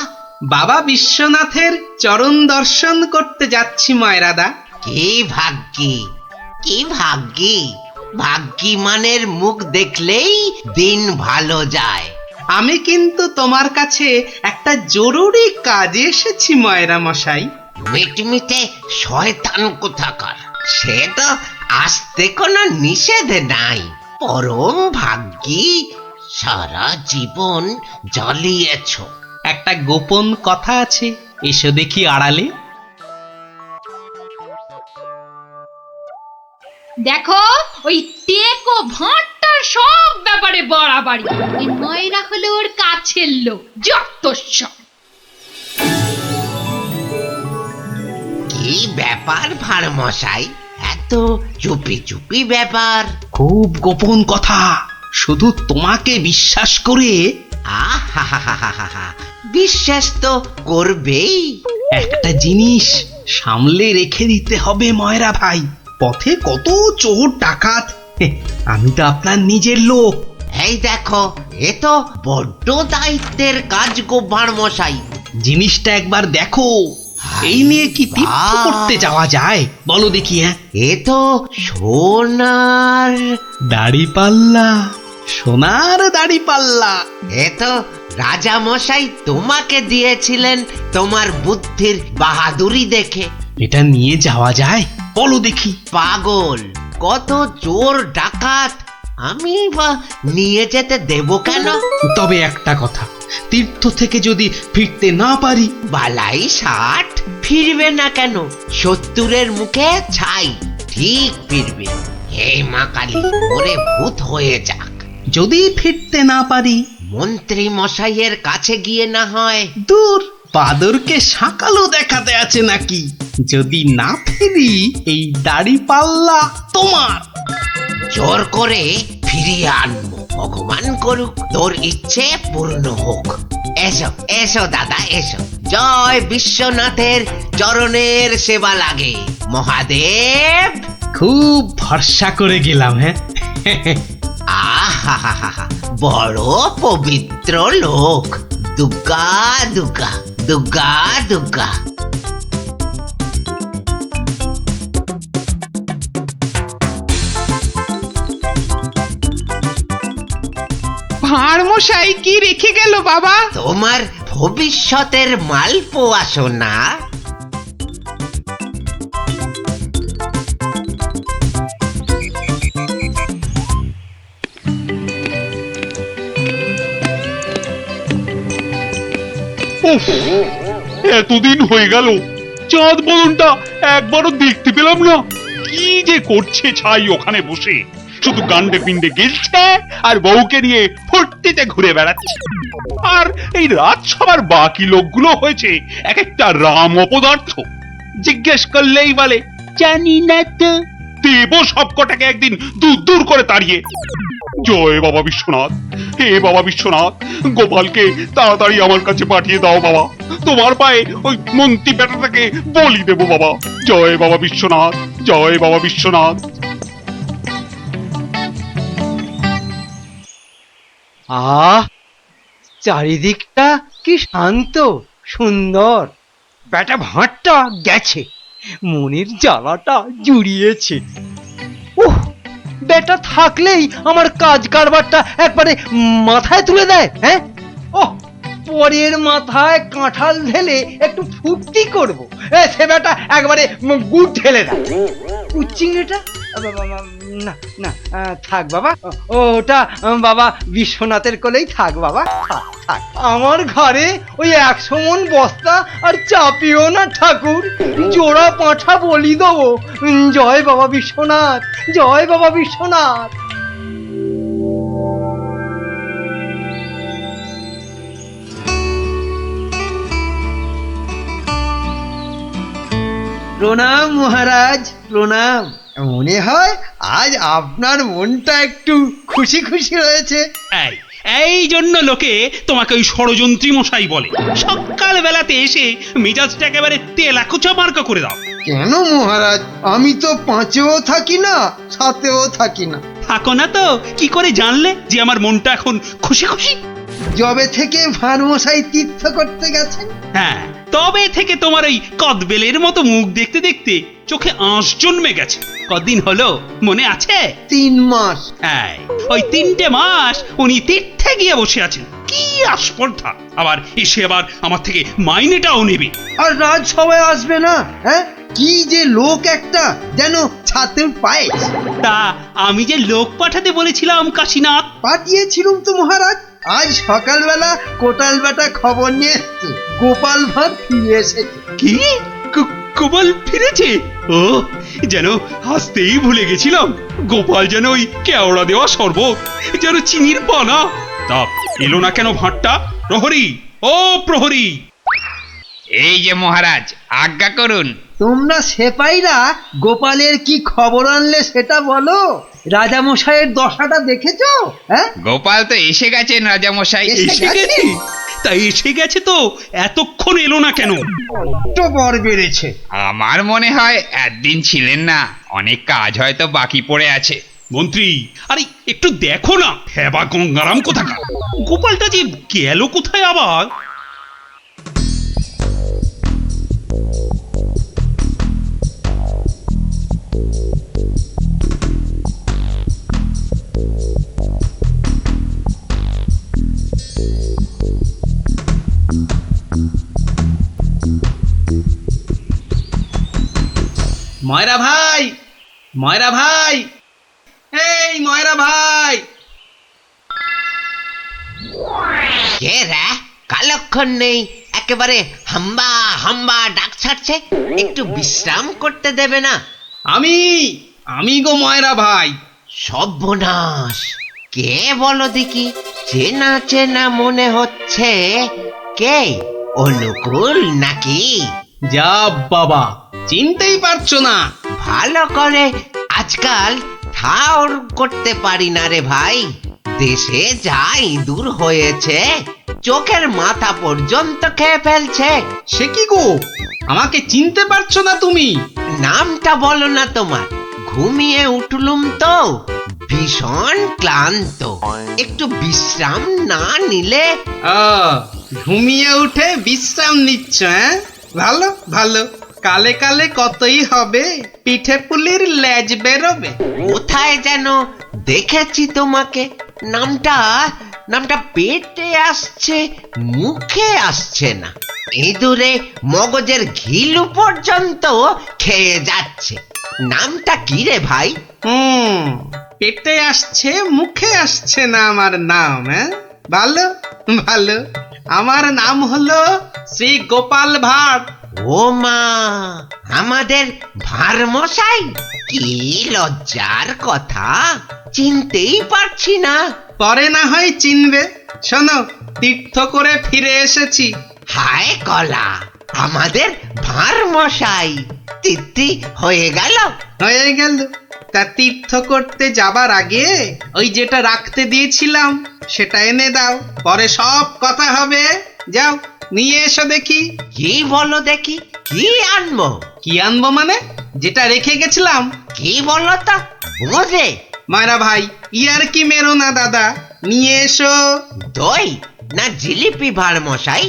বাবা বিশ্বনাথের চরণ দর্শন করতে যাচ্ছি ময়রাদা। কি ভাগ্যি, কি ভাগ্যি! ভাগ্যি মানের মুখ দেখলেই দিন ভালো যায়। আমি কিন্তু তোমার কাছে একটা জরুরি কাজে এসেছি ময়রা মশাই। মিটমিটে শয়তান কোথাকার, সে তো আসতে কোনো নিষেধ নাই। পরম ভাগ্যি, সারা জীবন জ্বালিয়েছ। একটা গোপন কথা আছে, এসো দেখি আড়ালে। দেখো ওই টেকো ভাঁটটার সব ব্যাপারে বাড়াবাড়ি। এই ময়রা হলো ওর কাছের লোক, যত সব। কি ব্যাপার ভাঁড় মশাই, এত চুপি চুপি ব্যাপার? খুব গোপন কথা, শুধু তোমাকে বিশ্বাস করে। আহা, বিশ্বাস তো করবেই। একটা জিনিস সামলে রেখে দিতে হবে ময়রা ভাই, পথে কত চোর ডাকাত, আমি তো আপনার নিজের লোক। এই দেখো, এ তো বড্ড দায়িত্বের কাজ গো ভাঁড় মশাই। জিনিসটা একবার দেখো, এই নিয়ে কি তীর্থ করতে যাওয়া যায় বলো দেখি? হ্যাঁ, এ তো সোনার দাড়ি পাল্লা, সোনার দাড়ি পাল্লা। এ তো রাজা মশাই তোমাকে দিয়েছিলেন তোমার বুদ্ধির বাহাদুরি দেখে। এটা নিয়ে যাওয়া যায় বলো দেখি? পাগল, কত চোর ডাকাত, আমি বা নিয়ে যেতে দেব কেন? তবে একটা কথা, তীর্থ থেকে যদি ফিরতে না পারি? বালাই 60, ফিরবে না কেন? 70-এর মুখে ছাই, ঠিক ফিরবে। হে মা কালী, ওরে ভূত হয়ে যাক। যদি ফিরতে না পারি? মন্ত্রী মশাইয়ের কাছে গিয়ে না হয়। দূর, বাদরকে সাকালো দেখাতে আছে নাকি? যদি না ফিরি, এই দাড়ি পাল্লা তোমার। জোর করে ফিরিয়ে আনবো, ভগবান করুক তোর ইচ্ছে পূর্ণ হোক। এসো এসো দাদা, এসো। জয় বিশ্বনাথের চরণের সেবা লাগে মহাদেব। খুব ভরসা করে গেলাম। হ্যাঁ, আহা, বড় পবিত্র লোক। দুর্গা দুর্গা দুর্গা দুর্গা। ভাঁড় মশাই কি রেখে গেল বাবা? তোমার ভবিষ্যতের মালপোয়া সোনা। এতদিন হয়ে গেল, চাঁদ বদনটা একবারও দেখতে পেলাম না। কি যে করছে ছাই ওখানে বসে, শুধু গান্ডে পিণ্ডে গেলছে আর বউকে নিয়ে ফুর্তিতে ঘুরে বেড়াচ্ছে। আর এই রাজসভার বাকি লোকগুলো হয়েছে এক একটা রাম অপদার্থ। জিজ্ঞেস করলেই বলে জানি না তো। দেব সবকটাকে একদিন দূর দূর করে তাড়িয়ে। জয় বাবা বিশ্বনাথ, হে বাবা বিশ্বনাথ, গোপালকে তাড়াতাড়ি আমার কাছে পাঠিয়ে দাও বাবা। তোমার পায়ে ওই মন্ত্রী বেটাটাকে বলি দেব বাবা। জয় বাবা বিশ্বনাথ, জয় বাবা বিশ্বনাথ। চারিদিকটা কি শান্ত সুন্দর। বেটা ভাঁড়টা গেছে, মনের জ্বালাটা জুড়িয়েছে। উহ, বেটা থাকলেই আমার কাজ কারবারটা একবারে মাথায় তুলে দেয়। হ্যাঁ, ও পরের মাথায় কাঁঠাল ঢেলে একটু ফুর্তি করবো, সে বেটা একবারে গুড় ঢেলে দেয়। চিংড়িটা না না, থাক বাবা, ওটা বাবা বিশ্বনাথের কোলেই থাক বাবা, থাক থাক। আমার ঘরে ওই 100 মণ বস্তা আর চাপিও না ঠাকুর, জোড়া পাঁঠা বলি দেবো। জয় বাবা বিশ্বনাথ, জয় বাবা বিশ্বনাথ। প্রণাম মহারাজ, প্রণাম। মনে হয় আজ আপনার মনটা একটু খুশি খুশি রয়েছে। এই জন্য লোকে তোমাকে ওই ষড়যন্ত্রী মশাই বলে। সকাল বেলাতে এসে মেজাজটা একেবারে তেলাকুচা মার্কা করে দাও। কেন মহারাজ, আমি তো 5-এও থাকি না, 7-এও থাকি না। থাকো না তো কি করে জানলে যে আমার মনটা এখন খুশি খুশি? যবে থেকে ভাঁড় মশাই তীর্থ করতে গেছেন। হ্যাঁ, তবে থেকে তোমার ওই কদবেলের মতো মুখ দেখতে দেখতে চোখে আঁশ জন্মে গেছে। কদিন হলো মনে আছে? 3 মাস। হ্যাঁ, ওই 3টে মাস উনি তীর্থে গিয়ে বসে আছেন। কি আস্পর্ধা! আবার এসে আবার আমার থেকে মাইনেটাও নেবে। আর রাজসভায় আসবে না? হ্যাঁ, কি যে লোক একটা, যেন ছাতের পায়ে। তা আমি যে লোক পাঠাতে বলেছিলাম কাশীনাথ। পাঠিয়েছিলুম তো মহারাজ। আজ সকালবেলা কোটাল বেটা খবর নিয়ে এসছে গোপাল ভাঁড় ফিরে এসেছে। কি গোপাল ফিরেছে? ও যেন হাসতেই ভুলে গেছিলাম। গোপাল যেন ওই কেওড়া দেওয়া শরবত, যেন চিনির পানা। তা এলো না কেন ভাঁড়টা? প্রহরী, ও প্রহরী! এই যে মহারাজ, আজ্ঞা করুন। তোমরা সেপাইরা গোপালের কি খবর আনলে সেটা বলো। রাজামশাইয়ের দশাটা দেখেছো? হ্যাঁ, গোপাল তো এসে গেছেন রাজামশাই। এসে গেছে? তা এসে গেছে তো এতক্ষণ এলো না কেন? তো বর বেড়েছে। আমার মনে হয় একদিন ছিলেন না, অনেক কাজ হয়তো বাকি পড়ে আছে। মন্ত্রী, আরে একটু দেখো না, হেবা গঙ্গারাম কোথাকার। গোপালটা যে গেল কোথায় আবার? ময়রা ভাই, ময়রা ভাই, এই ময়রা ভাই! কে রে? কালক্ষণ নেই, একেবারে হাম্বা হাম্বা ডাক ছাড়ছে। একটু বিশ্রাম করতে দেবে না? আমি গো ময়রা ভাই। সর্বনাশ! কে বলো দেখি? চেনা চেনা মনে হচ্ছে। কে? অনুকূল নাকি? যা বাবা, চিনতেই পারছো না? ভালো করে আজকাল ঠাউর করতে পারি না রে ভাই। দেশে যা ইঁদুর হয়েছে, চোখের মাথা পর্যন্ত খেয়ে ফেলছে। সে কি গো, আমাকে চিনতে পারছো না তুমি? নামটা বলো না তোমার। ঘুমিয়ে উঠলুম তো, ভীষণ ক্লান্ত। একটু বিশ্রাম না নিলে। ঘুমিয়ে উঠে বিশ্রাম নিচ্ছ? হ্যাঁ, ভালো ভালো। কালে কালে কতই হবে, পিঠে পুলির লেজ বেরোবে। কোথায় যেন দেখেছি তোমাকে। নামটা পেটে আসছে, মুখে আসছে না। ইঁদুরে মগজের ঘিলু পর্যন্ত খেয়ে যাচ্ছে। নামটা কি রে ভাই? পেটে আসছে, মুখে আসছে না আমার নাম। হ্যাঁ, ভালো ভালো। আমার নাম হলো শ্রী গোপাল ভাঁড়। ও মা, আমাদের ভাঁড় মশাই! কি লজ্জার কথা, চিনতেই পারছি না। পরে না হয় চিনবে। শোনো, তীর্থ করে ফিরে এসেছি। হায় কলা, আমাদের ভাঁড় মশাই তিথি হয়ে গেল। হয়ে গেল। তা তীর্থ করতে যাবার আগে ওই যেটা রাখতে দিয়েছিলাম সেটা এনে দাও, পরে সব কথা হবে। যাও, নিয়ে এসো দেখি। কি বলো দেখি? কি আনবো? কি আনবো মানে? যেটা রেখে গেছিলাম। কি বলো তা? বোঝে মায়েরা ভাই, ইয়ার কি মেরো না দাদা, নিয়ে এসো। দই না জিলিপি ভাঁড় মশাই?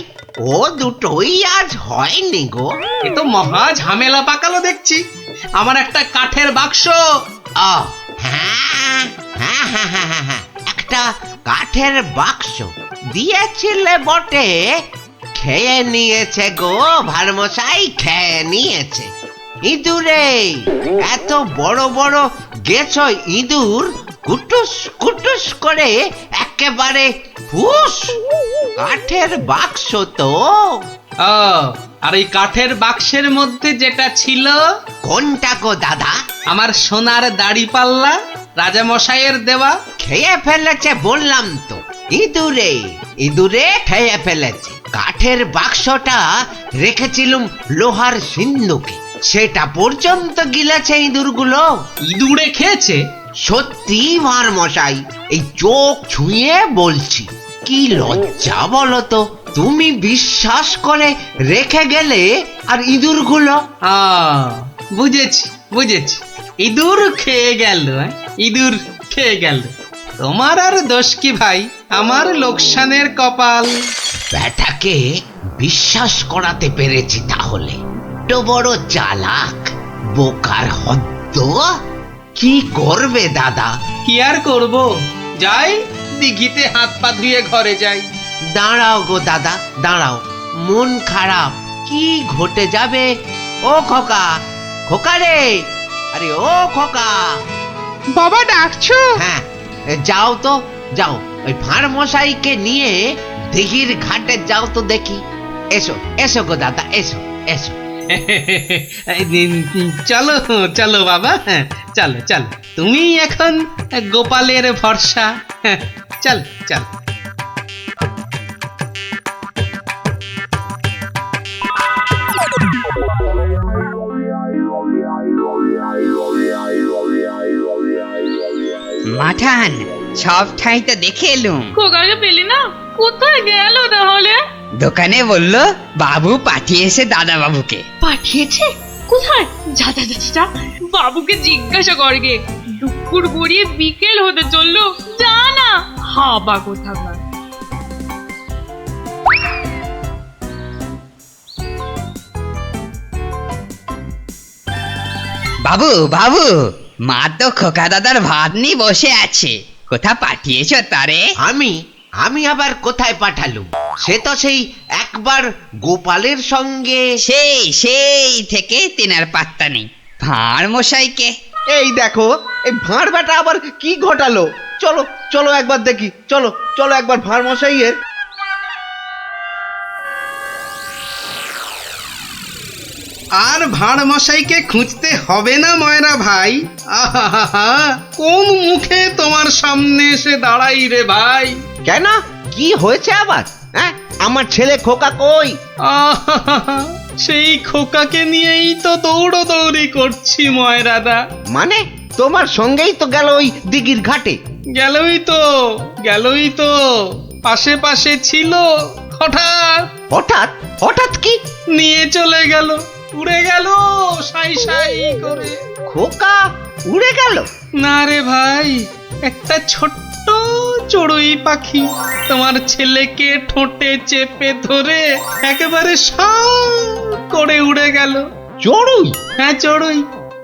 ও দুটোই আজ হয়নি গো। এ তো মহা ঝামেলা পাকালো দেখছি। আমার একটা কাঠের বাক্স। হ্যাঁ হ্যাঁ হ্যাঁ হ্যাঁ হ্যাঁ, একটা কাঠের বাক্স দিয়েছিলে বটে। খেয়ে নিয়েছে গো ভাঁড় মশাই, খেয়ে নিয়েছে। ইঁদুরে এত বড় বড় গেছ ইঁদুর, কুটুস কুটুস করে একেবারে হুস। কাঠের বাক্স তো। আর এই কাঠের বাক্সের মধ্যে যেটা ছিল। কোনটা গো দাদা? আমার সোনার দাড়ি পাল্লা, রাজা মশাইয়ের দেওয়া। খেয়ে ফেলেছে বললাম তো। ইঁদুরে খেয়ে ফেলেছে। কাঠের বাক্সটা রেখেছিলুম লোহার সিন্ধুকে, সেটা পর্যন্ত গিলেছে ইঁদুরগুলো। ইঁদুরে খেয়েছে? সত্যি ভাঁড় মশাই, এই চোখ ছুঁয়ে বলছি। কি লজ্জা বলো তো, তুমি বিশ্বাস করে রেখে গেলে আর ইঁদুরগুলো। বুঝেছি বুঝেছি, ইঁদুর খেয়ে গেল। ইঁদুর খেয়ে গেল। তোমার আর দোষ কি ভাই, আমার লোকসানের কপাল। ব্যাটাকে বিশ্বাস করাতে পেরেছি তাহলে। তো বড় চালাক, বোকার হদ্দ। কি করবে দাদা? কি আর করব, যাই দিঘিতে হাত পা ধুয়ে ঘরে যাই। দাঁড়াও গো দাদা, দাঁড়াও। মন খারাপ, কি ঘটে যাবে? ও খোকা, খোকা রে, আরে ও খোকা। বাবা ডাকছো? হ্যাঁ, যাও তো যাও, ওই ভাঁড় মশাইকে নিয়ে দিঘির ঘাটে যাও তো দেখি। এসো এসো গো দাদা, এসো এসো। চলো চলো বাবা, হ্যাঁ চলো চলো, তুমি এখন গোপালের ভরসা। হ্যাঁ, চল চল। মাঠান, সব ঠাই তো দেখে এলুম। খোকাকে পেলি না? কোথায় গেল তাহলে? দোকানে বললো বাবু পাঠিয়েছে দাদা বাবুকে। পাঠিয়েছে? কোথায়? যা যা যা যা, বাবুকে জিজ্ঞাসা করগে। দুপুর গড়িয়ে বিকেল হতে চললো, যা না। হাবা কোথাকার। বাবু বাবু, মা তো খোকা দাদার ভাত নিয়ে বসে আছে, কোথা পাঠিয়েছ তারে? আমি আবার কোথায় পাঠালুম? সে তো সেই একবার গোপালের সঙ্গে। সেই থেকে তেনার পাত্তা নেই। ভাঁড় মশাইকে এই দেখো, এই ভাঁড় বেটা আবার কি ঘটালো। চলো চলো একবার দেখি, চলো চলো একবার ভাঁড় মশাইয়ের। আর ভাঁড় মশাইকে খুঁজতে হবে না ময়রা ভাই। আহা, কোন মুখে তোমার সামনে এসে দাঁড়াই রে ভাই? কেন, কি হয়েছে আবার? হ্যাঁ, আমার ছেলে খোকা কই? আহা, সেই খোকাকে নিয়েই তো দৌড়দৌড়ি করছি ময়রাদা। মানে তোমার সঙ্গেই তো গেল ওই দিঘির ঘাটে? গেলই তো পাশে পাশে ছিল, হঠাৎ হঠাৎ হঠাৎ কি নিয়ে চলে গেল, উড়ে গেল সাই সাই করে। খোকা উড়ে গেল? না রে ভাই, একটা ছোট্ট চড়ুই পাখি তোমার ছেলেকে ঠোঁটে চেপে ধরে একেবারে সাঁ করে উড়ে গেল। চড়ুই? হ্যাঁ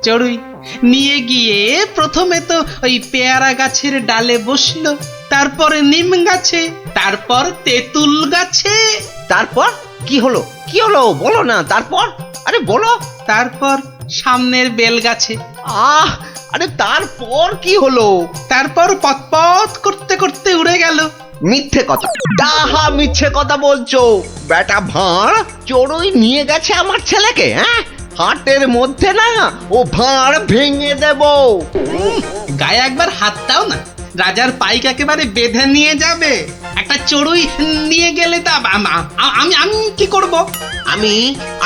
চড়ুই নিয়ে গিয়ে প্রথমে তো ওই পেয়ারা গাছের ডালে বসলো, তারপরে নিম গাছে, তারপর তেঁতুল গাছে। তারপর কি হলো বলো না। তারপর আরে বলো। তারপর সামনের বেল গাছে। আরে তারপর কি হলো? তারপর পথ করতে করতে উড়ে গেল। মিথ্যে কথা, ডাহা মিথ্যে কথা বলছো বেটা ভাঁড়। চড়ুই নিয়ে গেছে আমার ছেলেকে? হ্যাঁ, হাটের মধ্যে না ও ভাঁড় ভেঙে দেব। গায়ে একবার হাত দাও না, রাজার পাইক একেবারে বেঁধে নিয়ে যাবে। একটা চড়ুই নিয়ে গেলে তা আমি কি করব?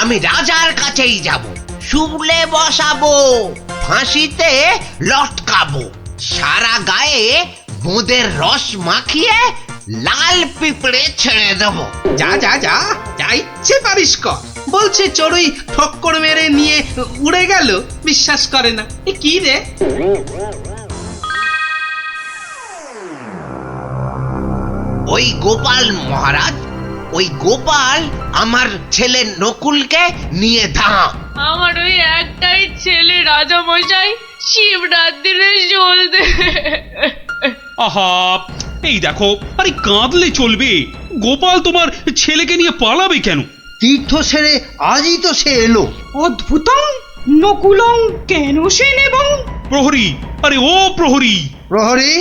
আমি রাজার কাছেই যাব, শুলে বসাবো, ফাঁসিতে লটকাবো, সারা গায়ে গোঁদের রস মাখিয়ে লাল পিঁপড়ে ছেড়ে দেবো। যা ইচ্ছে পারিস কর। বলছে চড়ুই ঠক্কর মেরে নিয়ে উড়ে গেল, বিশ্বাস করে না। এ কি রে? ওই গোপাল মহারাজ, ওই গোপাল আমার ছেলে নকুলকে নিয়ে ধাম। আমার ওই একটাই ছেলে রাজা মশাই, শিবরাত্রিরে চলতে। আহা, এই দেখো, আরে কাঁদলে চলবে? গোপাল তোমার ছেলেকে নিয়ে পালাবে কেন? তীর্থ সেরে আজই তো সে এলো। অদ্ভুতং নকুলং কেন সে নেবং? প্রহরী, আরে ও প্রহরী। প্রহরী,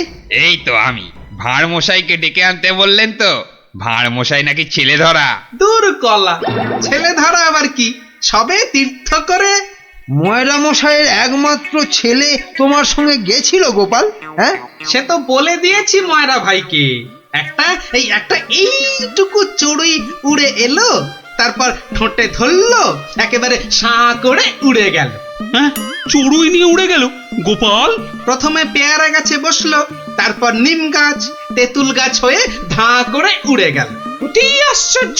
এই তো আমি। ভাঁড় মশাইকে ডেকে আনতে বললেন তো? ভাঁড় মশাই নাকি ছেলে ধরা। দূর কলা, ছেলে ধরা আবার কি? সবে তীর্থ করে। ময়রা মশাইয়ের একমাত্র ছেলে তোমার সঙ্গে গেছিল গোপাল? হ্যাঁ, সে তো বলে দিয়েছি ময়রা ভাইকে। একটা এইটুকু চড়ুই উড়ে এলো, তারপর ঠোঁটে ধরলো, একেবারে সাঁ করে উড়ে গেল। হ্যাঁ, চড়ুই নিয়ে উড়ে গেল গোপাল? প্রথমে পেয়ারা গাছে বসলো, তারপর নিম গাছ, তেঁতুল গাছ হয়ে ধাঁ করে উড়ে গেল। অতি আশ্চর্য।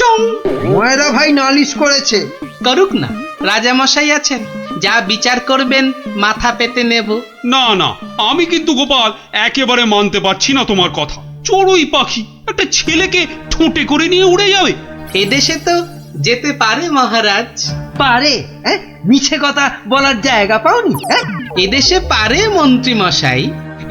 ময়রা ভাই নালিশ করেছে। করুক না, রাজা মশাই আছেন, যা বিচার করবেন মাথা পেতে নেব। না, আমি কিন্তু গোপাল একেবারে মানতে পারছি না তোমার কথা। চড়ুই পাখি একটা ছেলেকে ঠোঁটে করে নিয়ে উড়ে যাবে? এদেশে তো যেতে পারে মহারাজ। পারে? হ্যাঁ, মিছে কথা বলার জায়গা পাওনি? হ্যাঁ, এদেশে পারে মন্ত্রী মশাই।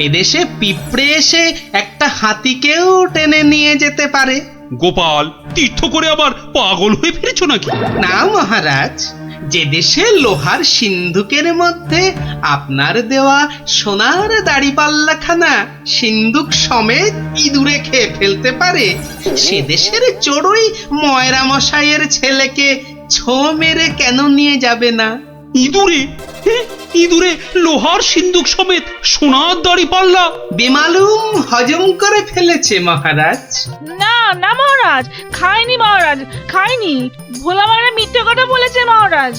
এদেশে পিঁপড়ে এসে একটা হাতিকেও টেনে নিয়ে যেতে পারে। গোপাল, তীর্থ করে আবার পাগল হয়ে ফিরেছো নাকি? না মহারাজ, যে দেশে লোহার সিন্ধুকের মধ্যে আপনার দেওয়া সোনার দাড়িপাল্লাখানা সিন্ধুক সমেত ইঁদুরে খেয়ে ফেলতে পারে, সে দেশের চড়ুই ময়রা মশাইয়ের ছেলেকে ছো মেরে কেন নিয়ে যাবে না? ইঁদুরে? ইঁদুরে লোহার সিন্ধুক সমেত সোনার দাড়ি পাল্লা? বেমালুম হজম করে ফেলেছে মহারাজ। না না মহারাজ, খাইনি মহারাজ, খাইনি। ভোলা মায়ের মিথ্যে কথা বলেছে মহারাজ।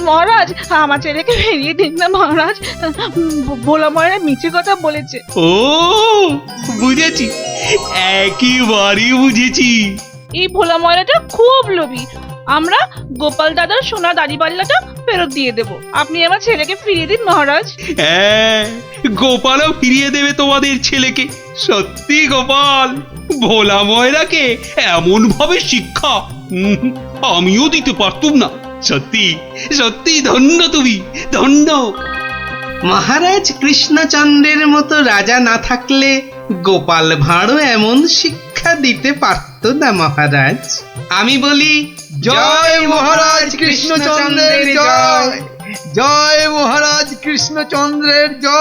মহারাজ আমার ছেলেকে ফিরিয়ে দিন না মহারাজ, ভোলা মায়ের মিথ্যে কথা বলেছে। ও বুঝেছি, একেবারে বুঝেছি। এই ভোলা ময়রাটা খুব লোভী। আমরা গোপাল দাদার সোনা দাড়িপাল্লাটা ফেরত দিয়ে দেব, আপনি আমার ছেলেকে ফিরিয়ে দিন মহারাজ। হ্যাঁ, গোপালও ফিরিয়ে দেবে তোমাদের ছেলেকে। সত্যি গোপাল, ভোলা ময়রাকে এমন ভাবে শিক্ষা আমিও দিতে পারতুম না। সত্যি সত্যি ধন্য তুমি, ধন্য। মহারাজ কৃষ্ণচন্দ্রের মতো রাজা না থাকলে গোপাল ভাঁড়ও এমন শিক্ষা দিতে পারত না মহারাজ। আমি বলি জয় মহারাজ কৃষ্ণচন্দ্রের জয়, জয় মহারাজ কৃষ্ণচন্দ্রের জয়।